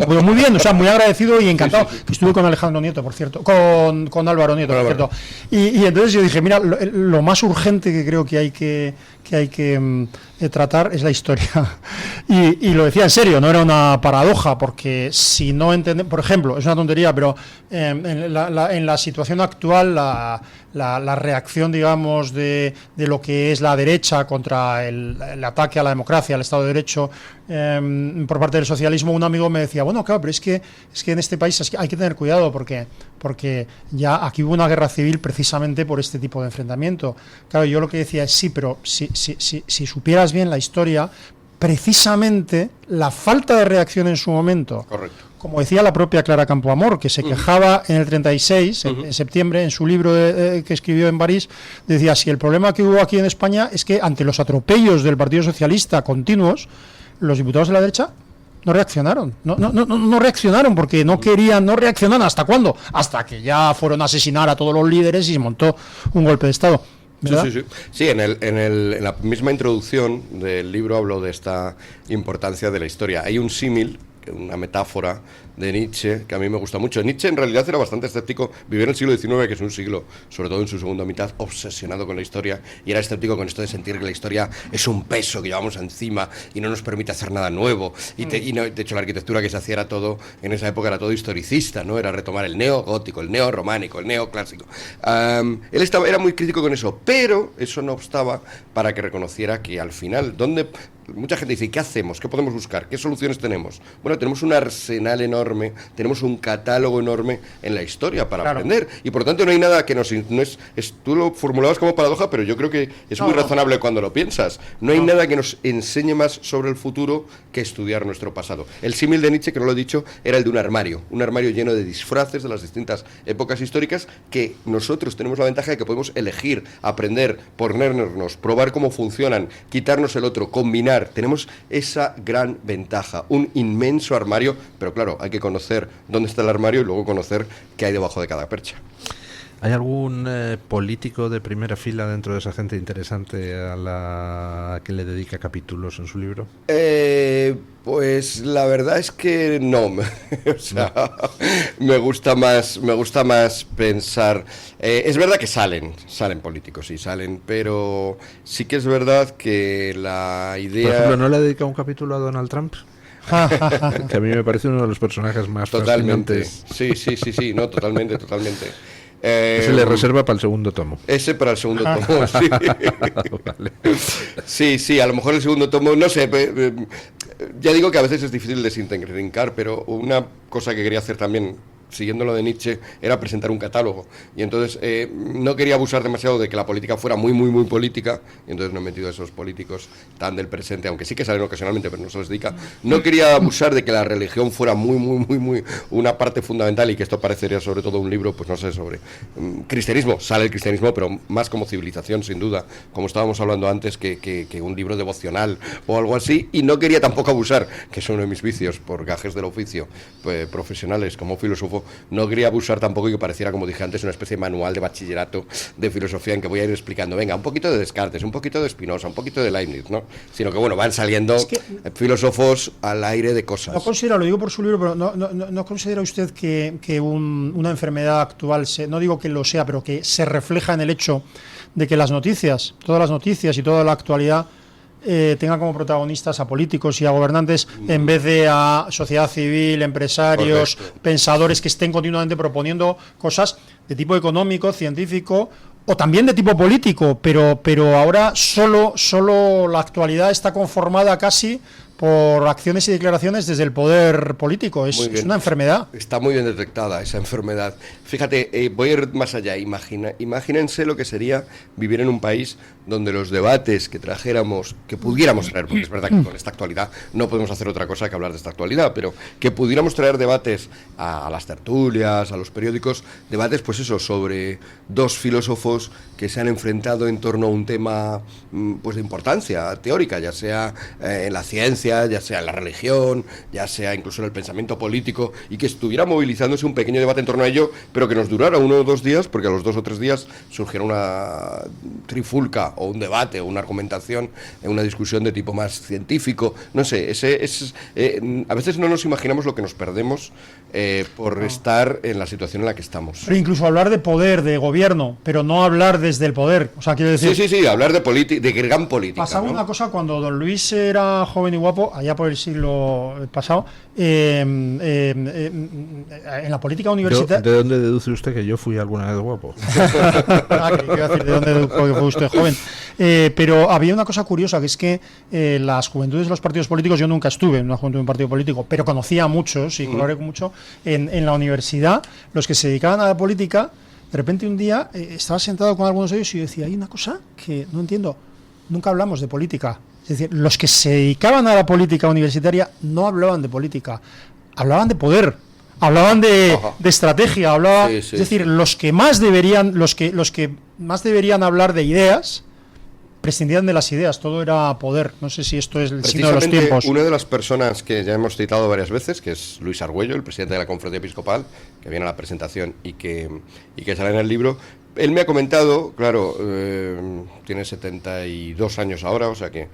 [SPEAKER 3] pero muy bien, o sea, muy agradecido y encantado, que estuve con Alejandro Nieto, por cierto, con Álvaro Nieto, por cierto, y entonces yo dije, mira, lo más urgente que creo que hay que tratar es la historia, y lo decía en serio, no era una paradoja, porque si no entendemos, por ejemplo, es una tontería, pero en la situación actual, la reacción, digamos, de lo que es la derecha contra el ataque a la democracia, al Estado de Derecho, por parte del socialismo, un amigo me decía, bueno, claro, pero es que en este país hay que tener cuidado porque ya aquí hubo una guerra civil precisamente por este tipo de enfrentamiento. Claro, yo lo que decía es sí, pero si supieras bien la historia, precisamente la falta de reacción en su momento.
[SPEAKER 4] Correcto.
[SPEAKER 3] Como decía la propia Clara Campoamor, que se quejaba en el 36, en septiembre, en su libro que escribió en París, decía, si el problema que hubo aquí en España es que ante los atropellos del Partido Socialista continuos, los diputados de la derecha no reaccionaron, no reaccionaron porque no reaccionaron. ¿Hasta cuándo? Hasta que ya fueron a asesinar a todos los líderes y se montó un golpe de Estado. ¿verdad?
[SPEAKER 4] Sí, en la misma introducción del libro hablo de esta importancia de la historia. Hay un símil, una metáfora de Nietzsche que a mí me gusta mucho. Nietzsche en realidad era bastante escéptico, vivió en el siglo XIX, que es un siglo, sobre todo en su segunda mitad, obsesionado con la historia, y era escéptico con esto de sentir que la historia es un peso que llevamos encima y no nos permite hacer nada nuevo, y no, de hecho la arquitectura que se hacía era todo, en esa época era todo historicista, ¿no? Era retomar el neogótico, el neorrománico, el neoclásico. Él era muy crítico con eso, pero eso no obstaba para que reconociera que al final, mucha gente dice, ¿qué hacemos? ¿Qué podemos buscar? ¿Qué soluciones tenemos? Bueno, tenemos un arsenal enorme, tenemos un catálogo enorme en la historia para aprender, y por tanto no hay nada que tú lo formulabas como paradoja, pero yo creo que es muy razonable cuando lo piensas. No hay nada que nos enseñe más sobre el futuro que estudiar nuestro pasado. El símil de Nietzsche, que no lo he dicho, era el de un armario lleno de disfraces de las distintas épocas históricas, que nosotros tenemos la ventaja de que podemos elegir, aprender, ponernos, probar cómo funcionan, quitarnos el otro, combinar. Tenemos esa gran ventaja, un inmenso armario, pero claro, hay que conocer dónde está el armario y luego conocer qué hay debajo de cada percha.
[SPEAKER 2] ¿Hay algún político de primera fila dentro de esa gente interesante a la que le dedica capítulos en su libro?
[SPEAKER 4] Pues la verdad es que no. O sea, me gusta más pensar. Es verdad que salen políticos, sí, salen, pero sí que es verdad que la idea...
[SPEAKER 2] Por ejemplo, ¿no le dedica un capítulo a Donald Trump? Que a mí me parece uno de los personajes más fascinantes.
[SPEAKER 4] Sí, no, totalmente.
[SPEAKER 2] Se le reserva para el segundo tomo.
[SPEAKER 4] Ese para el segundo tomo, sí.
[SPEAKER 2] Vale.
[SPEAKER 4] Sí, a lo mejor el segundo tomo, no sé, ya digo que a veces es difícil desintegrar, pero una cosa que quería hacer también, siguiendo lo de Nietzsche, era presentar un catálogo, y entonces no quería abusar demasiado de que la política fuera muy política, y entonces no he metido a esos políticos tan del presente, aunque sí que salen ocasionalmente, pero no se les dedica. No quería abusar de que la religión fuera muy una parte fundamental, y que esto parecería sobre todo un libro, pues no sé, sobre cristianismo. Sale el cristianismo, pero más como civilización, sin duda, como estábamos hablando antes, que un libro devocional o algo así, y no quería tampoco abusar, que es uno de mis vicios por gajes del oficio, pues, profesionales como filósofo. No quería abusar tampoco y que pareciera, como dije antes, una especie de manual de bachillerato de filosofía en que voy a ir explicando, venga, un poquito de Descartes, un poquito de Spinoza, un poquito de Leibniz, ¿no? Sino que, bueno, van saliendo filósofos al aire de cosas.
[SPEAKER 3] No considera, lo digo por su libro, pero no considera usted que una enfermedad actual, no digo que lo sea, pero que se refleja en el hecho de que las noticias, todas las noticias y toda la actualidad tenga como protagonistas a políticos y a gobernantes en vez de a sociedad civil, empresarios, pensadores que estén continuamente proponiendo cosas de tipo económico, científico o también de tipo político, pero ahora solo la actualidad está conformada casi por acciones y declaraciones desde el poder político. Es una enfermedad.
[SPEAKER 4] Está muy bien detectada esa enfermedad. Fíjate, voy a ir más allá. Imagínense lo que sería vivir en un país donde los debates que pudiéramos traer, porque es verdad que con esta actualidad no podemos hacer otra cosa que hablar de esta actualidad, pero que pudiéramos traer debates a las tertulias, a los periódicos, debates, pues eso, sobre dos filósofos que se han enfrentado en torno a un tema pues de importancia teórica, ya sea en la ciencia, ya sea en la religión, ya sea incluso en el pensamiento político, y que estuviera movilizándose un pequeño debate en torno a ello, pero que nos durara 1 o 2 días, porque a los 2 o 3 días surgiera una trifulca o un debate o una argumentación, una discusión de tipo más científico. No sé, a veces no nos imaginamos lo que nos perdemos por estar en la situación en la que estamos.
[SPEAKER 3] Pero incluso hablar de poder, de gobierno, pero no hablar desde el poder. O sea, quiero decir...
[SPEAKER 4] Sí, hablar de gran política.
[SPEAKER 3] Pasaba, ¿no?, una cosa cuando don Luis era joven y guapo, allá por el siglo pasado, en la política universitaria...
[SPEAKER 2] ¿De dónde deduce usted que yo fui alguna vez guapo?
[SPEAKER 3] Que iba a decir, ¿de dónde dedujo que fue usted joven? Pero había una cosa curiosa, que es que las juventudes de los partidos políticos, yo nunca estuve en una juventud de un partido político, pero conocía a muchos y colaboré mucho en la universidad, los que se dedicaban a la política. De repente un día estaba sentado con algunos de ellos y yo decía, hay una cosa que no entiendo, nunca hablamos de política. Es decir, los que se dedicaban a la política universitaria no hablaban de política, hablaban de poder, hablaban de estrategia, es decir, los que más deberían hablar de ideas prescindían de las ideas, todo era poder. No sé si esto es el signo de los tiempos.
[SPEAKER 4] Una de las personas que ya hemos citado varias veces, que es Luis Argüello, el presidente de la Conferencia Episcopal, que viene a la presentación y que sale en el libro, él me ha comentado, claro, tiene 72 años ahora, o sea que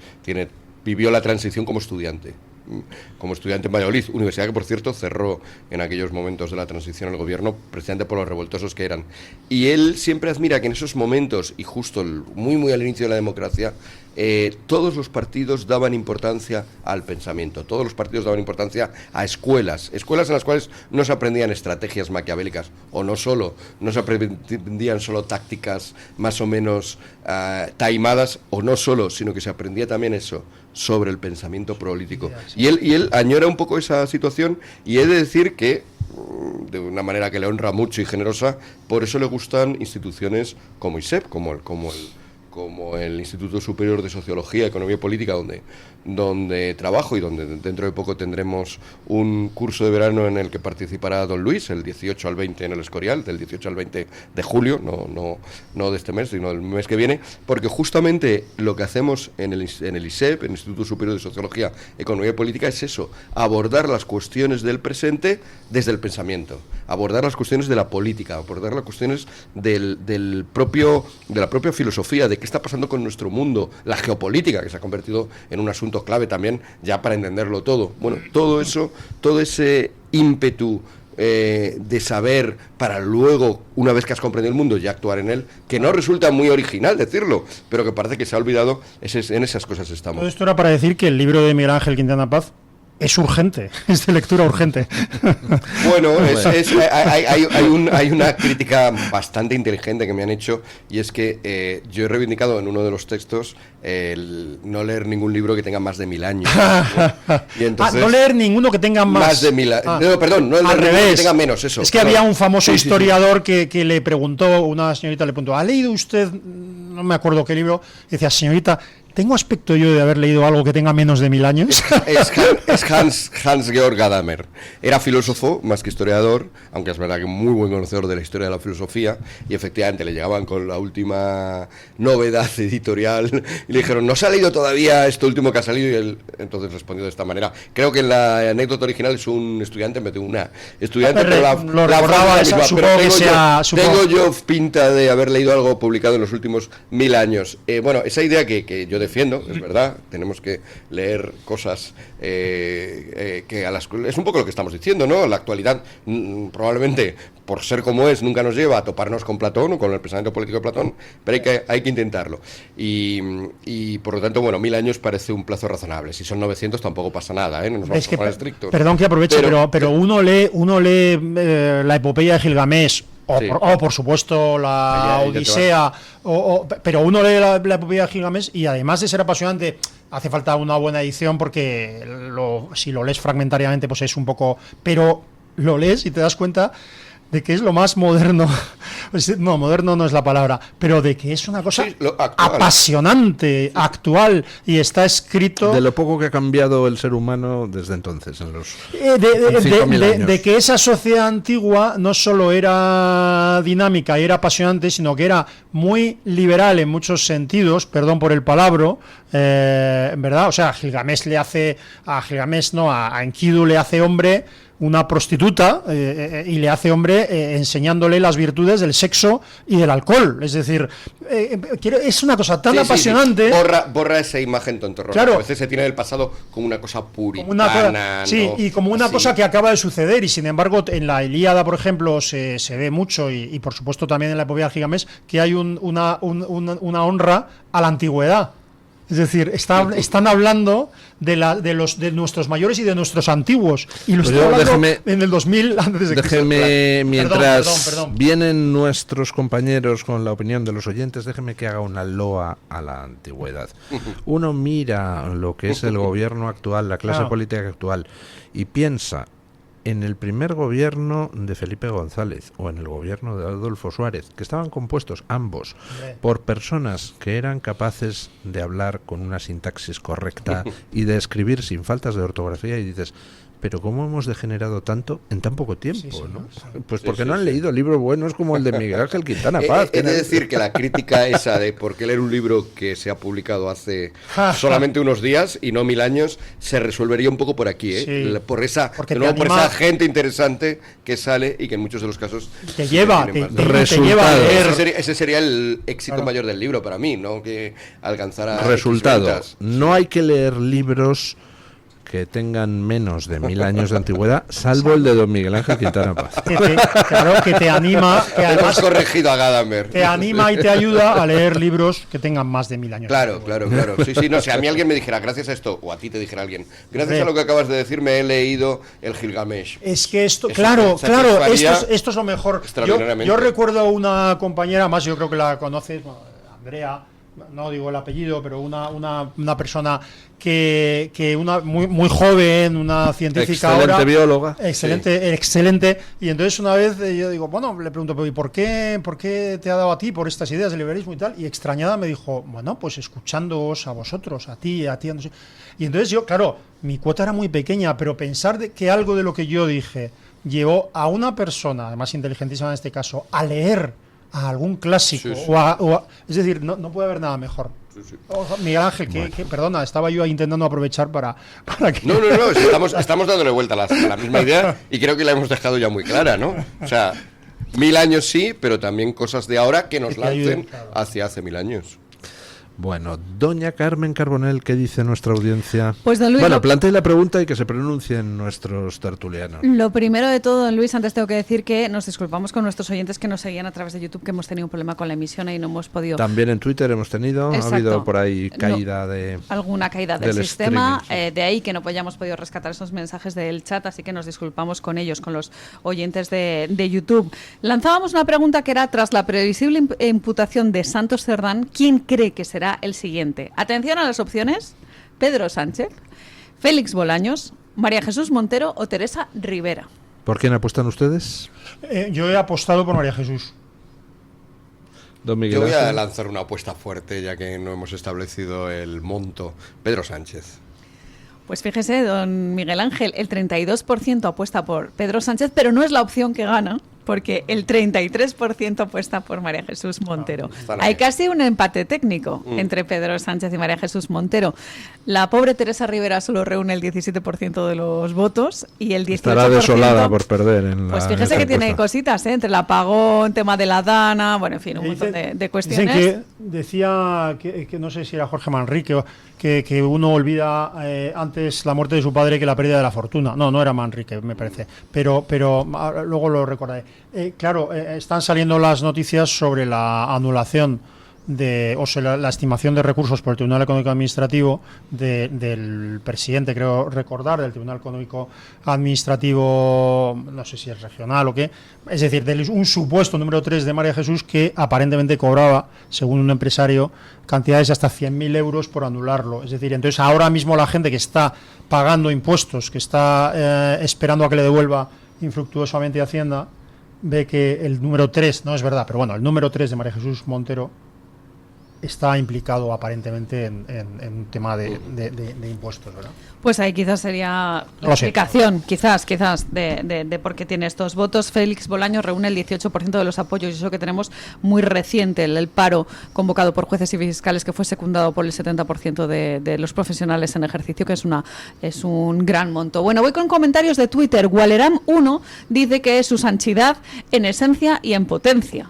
[SPEAKER 4] vivió la transición como estudiante en Valladolid, universidad que por cierto cerró en aquellos momentos de la transición al gobierno precisamente por los revoltosos que eran, y él siempre admira que en esos momentos y justo muy al inicio de la democracia todos los partidos daban importancia al pensamiento, todos los partidos daban importancia a escuelas en las cuales no se aprendían estrategias maquiavélicas, o no se aprendían solo tácticas más o menos taimadas, o no solo, sino que se aprendía también eso sobre el pensamiento político. Y él añora un poco esa situación, y he de decir que de una manera que le honra mucho y generosa, por eso le gustan instituciones como ISEP, como el Instituto Superior de Sociología, Economía y Política, donde trabajo y donde dentro de poco tendremos un curso de verano en el que participará don Luis, el 18 al 20 en el Escorial, del 18 al 20 de julio, no de este mes, sino del mes que viene, porque justamente lo que hacemos en el ISEP, el Instituto Superior de Sociología, Economía y Política, es eso, abordar las cuestiones del presente desde el pensamiento, abordar las cuestiones de la política, abordar las cuestiones de la propia filosofía, de qué está pasando con nuestro mundo, la geopolítica, que se ha convertido en un asunto clave también ya para entenderlo todo. Bueno, todo eso, todo ese ímpetu de saber para luego, una vez que has comprendido el mundo, ya actuar en él, que no resulta muy original decirlo, pero que parece que se ha olvidado, en esas cosas estamos.
[SPEAKER 3] Todo esto era para decir que el libro de Miguel Ángel Quintana Paz es urgente, es de lectura urgente.
[SPEAKER 4] Bueno, hay una crítica bastante inteligente que me han hecho, y es que yo he reivindicado en uno de los textos el no leer ningún libro que tenga más de 1000 años. Y entonces,
[SPEAKER 3] no leer ninguno que tenga más
[SPEAKER 4] de 1000 años. No, perdón, no leer ninguno que tenga menos, eso.
[SPEAKER 3] Es que había un famoso historiador que le preguntó, una señorita le preguntó, ¿ha leído usted, no me acuerdo qué libro? Y decía, señorita, ¿tengo aspecto yo de haber leído algo que tenga menos de 1000 años?
[SPEAKER 4] Es Hans-Georg Gadamer. Era filósofo, más que historiador, aunque es verdad que muy buen conocedor de la historia de la filosofía, y efectivamente le llegaban con la última novedad editorial y le dijeron, ¿no se ha leído todavía esto último que ha salido? Y él entonces respondió de esta manera. Creo que en la anécdota original es un estudiante en vez de una estudiante, pero la frase misma. Tengo yo pinta de haber leído algo publicado en los últimos 1000 años. Bueno, esa idea que yo defiendo, es verdad, tenemos que leer cosas que es un poco lo que estamos diciendo, ¿no? La actualidad probablemente, por ser como es, nunca nos lleva a toparnos con Platón o con el pensamiento político de Platón, pero hay que intentarlo. Y por lo tanto, bueno, 1000 años parece un plazo razonable. Si son 900 tampoco pasa nada, no nos vamos a poner estrictos.
[SPEAKER 3] Perdón que aproveche, pero uno lee la epopeya de Gilgamesh, o por supuesto la Odisea, pero uno lee la epopeya de Gilgamesh, y además de ser apasionante, hace falta una buena edición, porque si lo lees fragmentariamente pues es un poco, pero lo lees y te das cuenta de que es lo más moderno, no, moderno no es la palabra, pero de que es una cosa apasionante, actual, y está escrito...
[SPEAKER 2] De lo poco que ha cambiado el ser humano desde entonces, en los 5.000 años.
[SPEAKER 3] De que esa sociedad antigua no solo era dinámica y era apasionante, sino que era muy liberal en muchos sentidos, perdón por el palabra, ¿verdad? O sea, a Enkidu le hace hombre una prostituta, y le hace hombre enseñándole las virtudes del sexo y del alcohol. Es decir, es una cosa tan apasionante.
[SPEAKER 4] Borra esa imagen tontorrona.
[SPEAKER 3] Claro.
[SPEAKER 4] A veces se tiene el pasado como una cosa puritana.
[SPEAKER 3] Y como una cosa que acaba de suceder, y sin embargo en la Ilíada, por ejemplo, se ve mucho, y por supuesto también en la epopeya de Gilgamesh, que hay una honra a la antigüedad. Es decir, están hablando de nuestros mayores y de nuestros antiguos. Y lo están hablando en el 2000 antes de Cristo.
[SPEAKER 2] Déjeme, mientras vienen nuestros compañeros con la opinión de los oyentes, déjeme que haga una loa a la antigüedad. Uno mira lo que es el gobierno actual, la clase política actual, y piensa en el primer gobierno de Felipe González o en el gobierno de Adolfo Suárez, que estaban compuestos ambos por personas que eran capaces de hablar con una sintaxis correcta y de escribir sin faltas de ortografía, y dices, pero ¿cómo hemos degenerado tanto en tan poco tiempo?
[SPEAKER 3] Sí,
[SPEAKER 2] ¿no?
[SPEAKER 3] sí.
[SPEAKER 2] Pues
[SPEAKER 4] Sí,
[SPEAKER 2] porque
[SPEAKER 4] sí,
[SPEAKER 2] no han
[SPEAKER 4] sí.
[SPEAKER 2] leído libros buenos como el de Miguel Ángel Quintana Paz.
[SPEAKER 4] He de decir que la crítica esa de por qué leer un libro que se ha publicado hace solamente unos días y no 1000 años se resolvería un poco por aquí, ¿eh?
[SPEAKER 3] Sí.
[SPEAKER 4] Por esa,
[SPEAKER 3] Porque
[SPEAKER 4] de
[SPEAKER 3] te
[SPEAKER 4] nuevo, por
[SPEAKER 3] anima-
[SPEAKER 4] esa gente interesante que sale y que en muchos de los casos
[SPEAKER 3] Te lleva,
[SPEAKER 4] tiene
[SPEAKER 3] te
[SPEAKER 4] más.
[SPEAKER 3] lleva a leer.
[SPEAKER 4] Ese sería el éxito mayor del libro para mí, ¿no? Que alcanzara
[SPEAKER 2] Resultado,
[SPEAKER 4] X ventas.
[SPEAKER 2] no hay que leer libros que tengan menos de 1000 años de antigüedad, salvo el de don Miguel Ángel Quintana Paz.
[SPEAKER 3] Claro, que te anima, que
[SPEAKER 4] Hemos
[SPEAKER 3] además
[SPEAKER 4] corregido a Gadamer.
[SPEAKER 3] te anima y te ayuda a leer libros que tengan más de 1000 años.
[SPEAKER 4] Claro. Sí, sí, no, si a mí alguien me dijera, gracias a esto, o a ti te dijera alguien, gracias
[SPEAKER 3] Hombre.
[SPEAKER 4] a lo que acabas de decir, me he leído el Gilgamesh.
[SPEAKER 3] Es que esto,
[SPEAKER 4] Eso
[SPEAKER 3] claro,
[SPEAKER 4] te
[SPEAKER 3] claro,
[SPEAKER 4] satisfaría
[SPEAKER 3] esto es lo mejor.
[SPEAKER 4] extraordinariamente.
[SPEAKER 3] Yo recuerdo a una compañera, más yo creo que la conoces, bueno, Andrea, no digo el apellido, pero una persona que una muy joven, una científica
[SPEAKER 2] Excelente
[SPEAKER 3] ahora,
[SPEAKER 2] bióloga.
[SPEAKER 3] excelente, y entonces una vez yo digo, bueno, le pregunto, ¿pero ¿y por qué te ha dado a ti por estas ideas del liberalismo y tal? Y extrañada me dijo, bueno, pues escuchándoos a vosotros, a ti, no sé. Y entonces yo, claro, mi cuota era muy pequeña, pero pensar de que algo de lo que yo dije llevó a una persona, además inteligentísima en este caso, a leer a algún clásico,
[SPEAKER 4] Sí, sí.
[SPEAKER 3] es decir, no puede haber nada mejor. Miguel Ángel, que perdona, estaba yo ahí intentando aprovechar para que...
[SPEAKER 4] No, si estamos dándole vuelta a la misma idea y creo que la hemos dejado ya muy clara, ¿no? O sea, 1000 años sí, pero también cosas de ahora que nos
[SPEAKER 3] Que ayuden,
[SPEAKER 4] lancen hacia hace 1000 años.
[SPEAKER 2] Bueno, doña Carmen Carbonell, ¿qué dice nuestra audiencia?
[SPEAKER 14] Pues, don Luis,
[SPEAKER 2] bueno,
[SPEAKER 14] lo-
[SPEAKER 2] plantee la pregunta y que se pronuncien nuestros tertulianos.
[SPEAKER 14] Lo primero de todo, don Luis, antes tengo que decir que nos disculpamos con nuestros oyentes que nos seguían a través de YouTube, que hemos tenido un problema con la emisión y no hemos podido...
[SPEAKER 2] También en Twitter hemos tenido,
[SPEAKER 14] Exacto.
[SPEAKER 2] ha habido por ahí
[SPEAKER 14] No,
[SPEAKER 2] caída de...
[SPEAKER 14] alguna caída del
[SPEAKER 2] del
[SPEAKER 14] sistema,
[SPEAKER 2] streaming,
[SPEAKER 14] de ahí que no hayamos podido rescatar esos mensajes del chat, así que nos disculpamos con ellos, con los oyentes de YouTube. Lanzábamos una pregunta que era, tras la previsible imputación de Santos Cerdán, ¿quién cree que será el siguiente? Atención a las opciones: Pedro Sánchez, Félix Bolaños, María Jesús Montero o Teresa Rivera.
[SPEAKER 2] ¿Por quién apuestan ustedes?
[SPEAKER 3] Yo he apostado por María Jesús.
[SPEAKER 2] Don Miguel
[SPEAKER 4] Yo voy a
[SPEAKER 2] Ángel.
[SPEAKER 4] lanzar una apuesta fuerte, ya que no hemos establecido el monto. Pedro Sánchez.
[SPEAKER 14] Pues fíjese, don Miguel Ángel, el 32% apuesta por Pedro Sánchez, pero no es la opción que gana, porque el 33% apuesta por María Jesús Montero.
[SPEAKER 4] están ahí.
[SPEAKER 14] Hay casi un empate técnico entre Pedro Sánchez y María Jesús Montero. La pobre Teresa Rivera solo reúne el 17% de los votos y el 18%...
[SPEAKER 2] Estará desolada por perder en la...
[SPEAKER 14] Pues fíjese
[SPEAKER 2] en
[SPEAKER 14] que
[SPEAKER 2] esa
[SPEAKER 14] tiene
[SPEAKER 2] encuesta.
[SPEAKER 14] cositas, entre el apagón, tema de la Dana, bueno, en fin, un montón de
[SPEAKER 3] Dicen
[SPEAKER 14] cuestiones.
[SPEAKER 3] que decía que no sé si era Jorge Manrique, que uno olvida antes la muerte de su padre que la pérdida de la fortuna. No era Manrique, me parece, pero luego lo recordaré. Claro, están saliendo las noticias sobre la anulación la estimación de recursos por el Tribunal Económico Administrativo del presidente, creo recordar, del Tribunal Económico Administrativo, no sé si es regional o qué, es decir, de un supuesto número 3 de María Jesús que aparentemente cobraba, según un empresario, cantidades de hasta 100.000 euros por anularlo. Es decir, entonces ahora mismo la gente que está pagando impuestos, que está esperando a que le devuelva infructuosamente Hacienda, ve que el número 3, no es verdad, pero bueno, el número 3 de María Jesús Montero está implicado aparentemente en un tema de impuestos, ¿verdad?
[SPEAKER 14] Pues ahí quizás sería la
[SPEAKER 3] No lo sé.
[SPEAKER 14] explicación, quizás, de por qué tiene estos votos. Félix Bolaños reúne el 18% de los apoyos, y eso que tenemos muy reciente, el paro convocado por jueces y fiscales, que fue secundado por el 70% de los profesionales en ejercicio, que es un gran monto. Bueno, voy con comentarios de Twitter. Waleram1 dice que es su santidad en esencia y en potencia.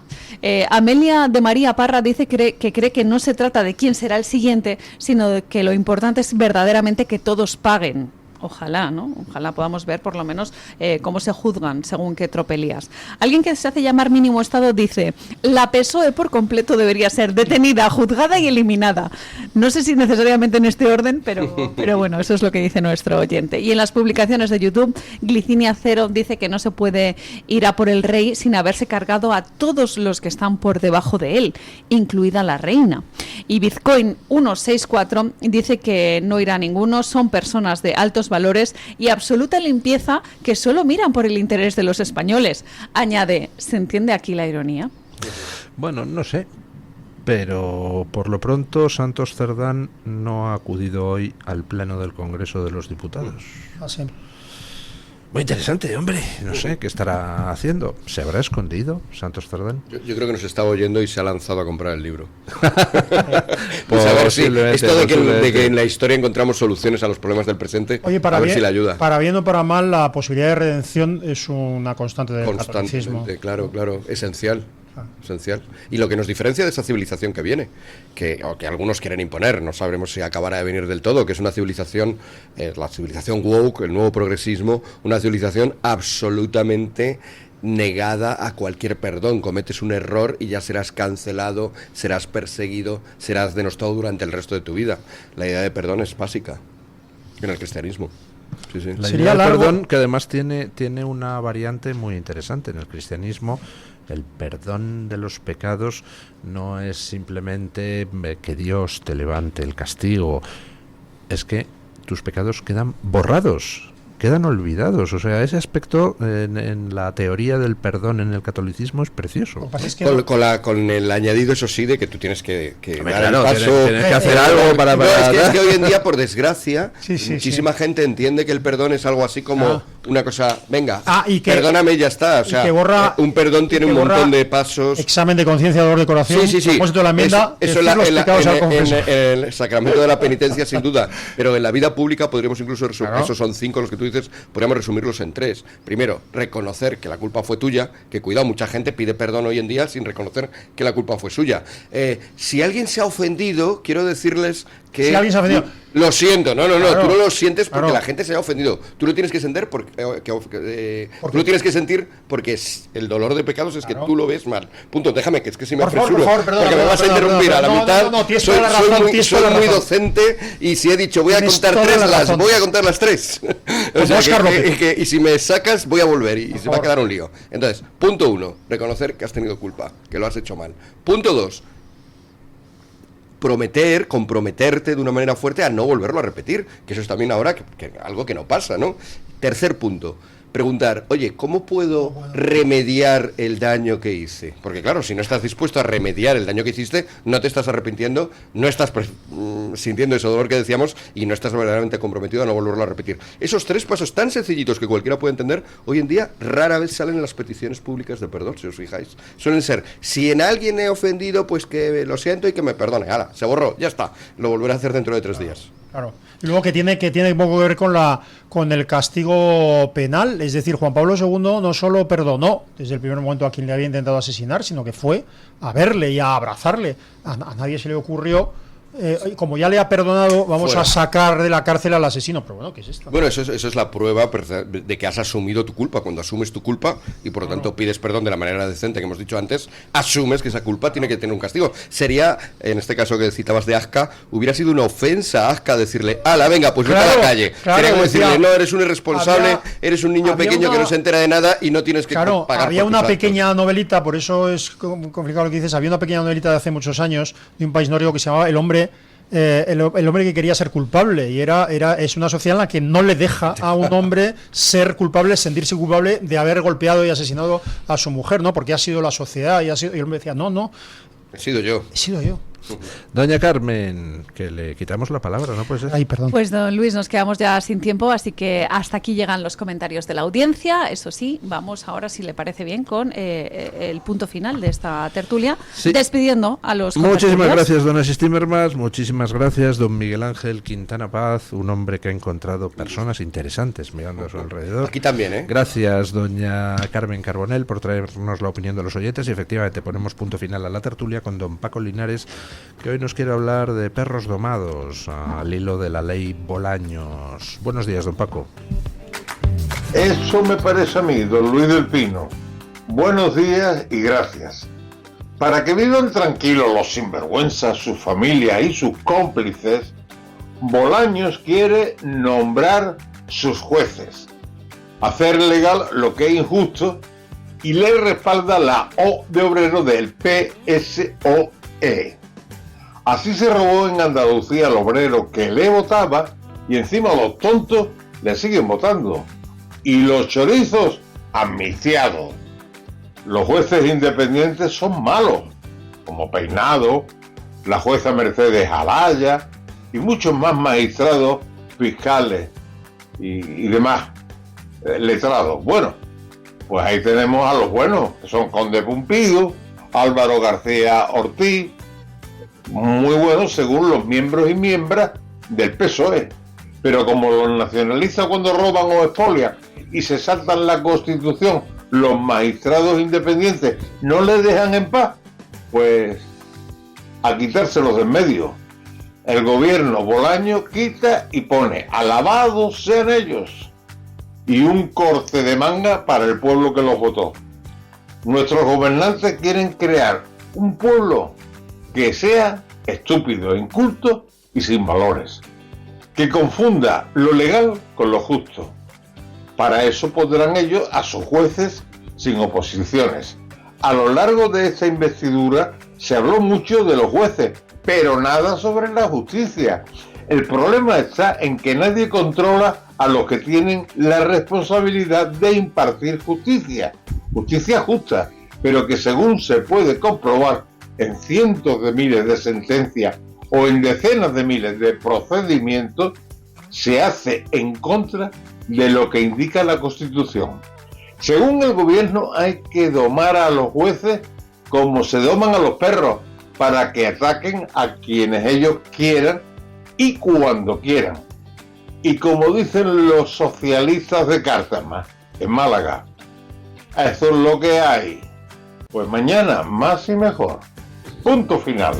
[SPEAKER 14] Amelia de María Parra dice que cree que no se trata de quién será el siguiente, sino de que lo importante es verdaderamente que todos paguen. Ojalá, ¿no? Ojalá podamos ver por lo menos cómo se juzgan según qué tropelías. Alguien que se hace llamar Mínimo Estado dice: la PSOE por completo debería ser detenida, juzgada y eliminada. No sé si necesariamente en este orden, pero bueno, eso es lo que dice nuestro oyente. Y en las publicaciones de YouTube, Glicinia Cero dice que no se puede ir a por el rey sin haberse cargado a todos los que están por debajo de él, incluida la reina. Y Bitcoin 164 dice que no irá ninguno, son personas de altos valores y absoluta limpieza que solo miran por el interés de los españoles. Añade: ¿se entiende aquí la ironía?
[SPEAKER 2] Bueno, no sé, pero por lo pronto Santos Cerdán no ha acudido hoy al Pleno del Congreso de los Diputados.
[SPEAKER 3] Así.
[SPEAKER 2] Muy interesante, hombre. No sé qué estará haciendo. ¿Se habrá escondido Santos Cerdán?
[SPEAKER 4] Yo creo que nos estaba oyendo y se ha lanzado a comprar el libro. Pues a ver si esto de que en la historia encontramos soluciones a los problemas del presente,
[SPEAKER 3] Oye,
[SPEAKER 4] a ver si le ayuda.
[SPEAKER 3] Para bien o para mal, la posibilidad de redención es una constante del catolicismo.
[SPEAKER 4] Claro, esencial. Esencial. Y lo que nos diferencia de esa civilización que viene, que algunos quieren imponer, no sabremos si acabará de venir del todo, que es una civilización, la civilización woke, el nuevo progresismo, una civilización absolutamente negada a cualquier perdón. Cometes un error y ya serás cancelado, serás perseguido, serás denostado durante el resto de tu vida. La idea de perdón es básica en el cristianismo. Sí, sí.
[SPEAKER 2] La idea de perdón, que además tiene una variante muy interesante en el cristianismo. El perdón de los pecados no es simplemente que Dios te levante el castigo, es que tus pecados quedan borrados, quedan olvidados. O sea, ese aspecto en la teoría del perdón en el catolicismo es precioso.
[SPEAKER 3] Es que
[SPEAKER 4] con el añadido, eso sí, de que tú tienes que dar el paso,
[SPEAKER 2] tienes que hacer algo para...
[SPEAKER 4] es que hoy en día, por desgracia, muchísima gente entiende que el perdón es algo así como una cosa, venga, perdóname y ya está. O sea, un perdón tiene un montón de pasos.
[SPEAKER 3] Examen de conciencia, dolor de corazón.
[SPEAKER 4] Sí.
[SPEAKER 3] Propósito de la enmienda,
[SPEAKER 4] eso en el sacramento de la penitencia, sin duda. Pero en la vida pública podríamos incluso resumir, esos son 5 los que tú dices, podríamos resumirlos en 3. Primero, reconocer que la culpa fue tuya, que cuidado, mucha gente pide perdón hoy en día sin reconocer que la culpa fue suya. Si alguien se ha ofendido, quiero decirles que...
[SPEAKER 3] Si alguien se ha ofendido...
[SPEAKER 4] Lo siento, no, tú no lo sientes porque la gente se ha ofendido. Tú lo tienes que sentir porque tú lo tienes que sentir porque el dolor de pecados es que tú lo ves mal. Punto, déjame, que es que si me apresuro, porque me vas a interrumpir a la mitad. Soy muy docente y si he dicho voy a contar 3, voy a contar las 3. O sea, y si me sacas voy a volver y se va a quedar un lío. Entonces, punto 1, reconocer que has tenido culpa, que lo has hecho mal. Punto 2, comprometerte de una manera fuerte a no volverlo a repetir, que eso es también ahora que algo que no pasa, ¿no? Tercer punto, preguntar, oye, ¿cómo puedo remediar el daño que hice? Porque claro, si no estás dispuesto a remediar el daño que hiciste, no te estás arrepintiendo, no estás sintiendo ese dolor que decíamos y no estás verdaderamente comprometido a no volverlo a repetir. Esos 3 pasos tan sencillitos que cualquiera puede entender, hoy en día rara vez salen en las peticiones públicas de perdón, si os fijáis. Suelen ser, si en alguien he ofendido, pues que lo siento y que me perdone. ¡Hala! Se borró, ya está. Lo volveré a hacer dentro de 3 días.
[SPEAKER 3] Claro. Y luego que tiene poco que ver con el castigo penal, es decir, Juan Pablo II no solo perdonó desde el primer momento a quien le había intentado asesinar, sino que fue a verle y a abrazarle. A nadie se le ocurrió, como ya le ha perdonado, vamos a sacar de la cárcel al asesino. Pero bueno, ¿qué es esto?
[SPEAKER 4] Bueno, eso es la prueba de que has asumido tu culpa. Cuando asumes tu culpa y por lo tanto pides perdón de la manera decente que hemos dicho antes, asumes que esa culpa tiene que tener un castigo. Sería, en este caso que citabas de Azca, hubiera sido una ofensa a Azca decirle, ¡hala, venga, pues vete a la calle! Sería como decirle, no, eres un irresponsable, eres un niño pequeño que no se entera de nada y no tienes que pagar por
[SPEAKER 3] había una
[SPEAKER 4] tus
[SPEAKER 3] pequeña
[SPEAKER 4] actos.
[SPEAKER 3] Novelita, por eso es complicado lo que dices, había una pequeña novelita de hace muchos años, de un país nórdico que se llamaba El hombre que quería ser culpable, y es una sociedad en la que no le deja a un hombre ser culpable, sentirse culpable de haber golpeado y asesinado a su mujer, ¿no? Porque ha sido la sociedad y el hombre decía, no.
[SPEAKER 4] He sido yo.
[SPEAKER 2] Doña Carmen, que le quitamos la palabra, ¿no puede ser?
[SPEAKER 3] Ay, perdón.
[SPEAKER 14] Pues don Luis, nos quedamos ya sin tiempo, así que hasta aquí llegan los comentarios de la audiencia. Eso sí, vamos ahora, si le parece bien, con el punto final de esta tertulia, despidiendo a los
[SPEAKER 2] Muchísimas gracias, don Asistimmermas, muchísimas gracias, don Miguel Ángel Quintana Paz, un hombre que ha encontrado personas interesantes mirando a su alrededor.
[SPEAKER 4] Aquí también, ¿eh?
[SPEAKER 2] Gracias, doña Carmen Carbonell, por traernos la opinión de los oyentes, y efectivamente ponemos punto final a la tertulia con don Paco Linares, que hoy nos quiere hablar de perros domados al hilo de la ley Bolaños. Buenos días, don Paco.
[SPEAKER 15] Eso me parece a mí, don Luis del Pino. Buenos días y gracias. Para que vivan tranquilos los sinvergüenzas, su familia y sus cómplices, Bolaños quiere nombrar sus jueces, hacer legal lo que es injusto, y le respalda la O de obrero del PSOE. Así se robó en Andalucía al obrero que le votaba, y encima los tontos le siguen votando. Y los chorizos, amnistiados. Los jueces independientes son malos, como Peinado, la jueza Mercedes Alaya y muchos más magistrados, fiscales y demás. letrados. Bueno, pues ahí tenemos a los buenos, que son Conde Pumpido, Álvaro García Ortiz, muy buenos según los miembros y miembros del PSOE. Pero como los nacionalistas cuando roban o expolian y se saltan la Constitución, los magistrados independientes no les dejan en paz, pues a quitárselos de en medio. El gobierno Bolaño quita y pone, alabados sean ellos, y un corte de manga para el pueblo que los votó. Nuestros gobernantes quieren crear un pueblo que sea estúpido, inculto y sin valores, que confunda lo legal con lo justo. Para eso pondrán ellos a sus jueces sin oposiciones. A lo largo de esta investidura se habló mucho de los jueces, pero nada sobre la justicia. El problema está en que nadie controla a los que tienen la responsabilidad de impartir justicia, justicia justa, pero que según se puede comprobar en cientos de miles de sentencias o en decenas de miles de procedimientos, se hace en contra de lo que indica la Constitución. Según el gobierno, hay que domar a los jueces como se doman a los perros, para que ataquen a quienes ellos quieran y cuando quieran. Y como dicen los socialistas de Cártama, en Málaga, eso es lo que hay. Pues mañana más y mejor. Punto final.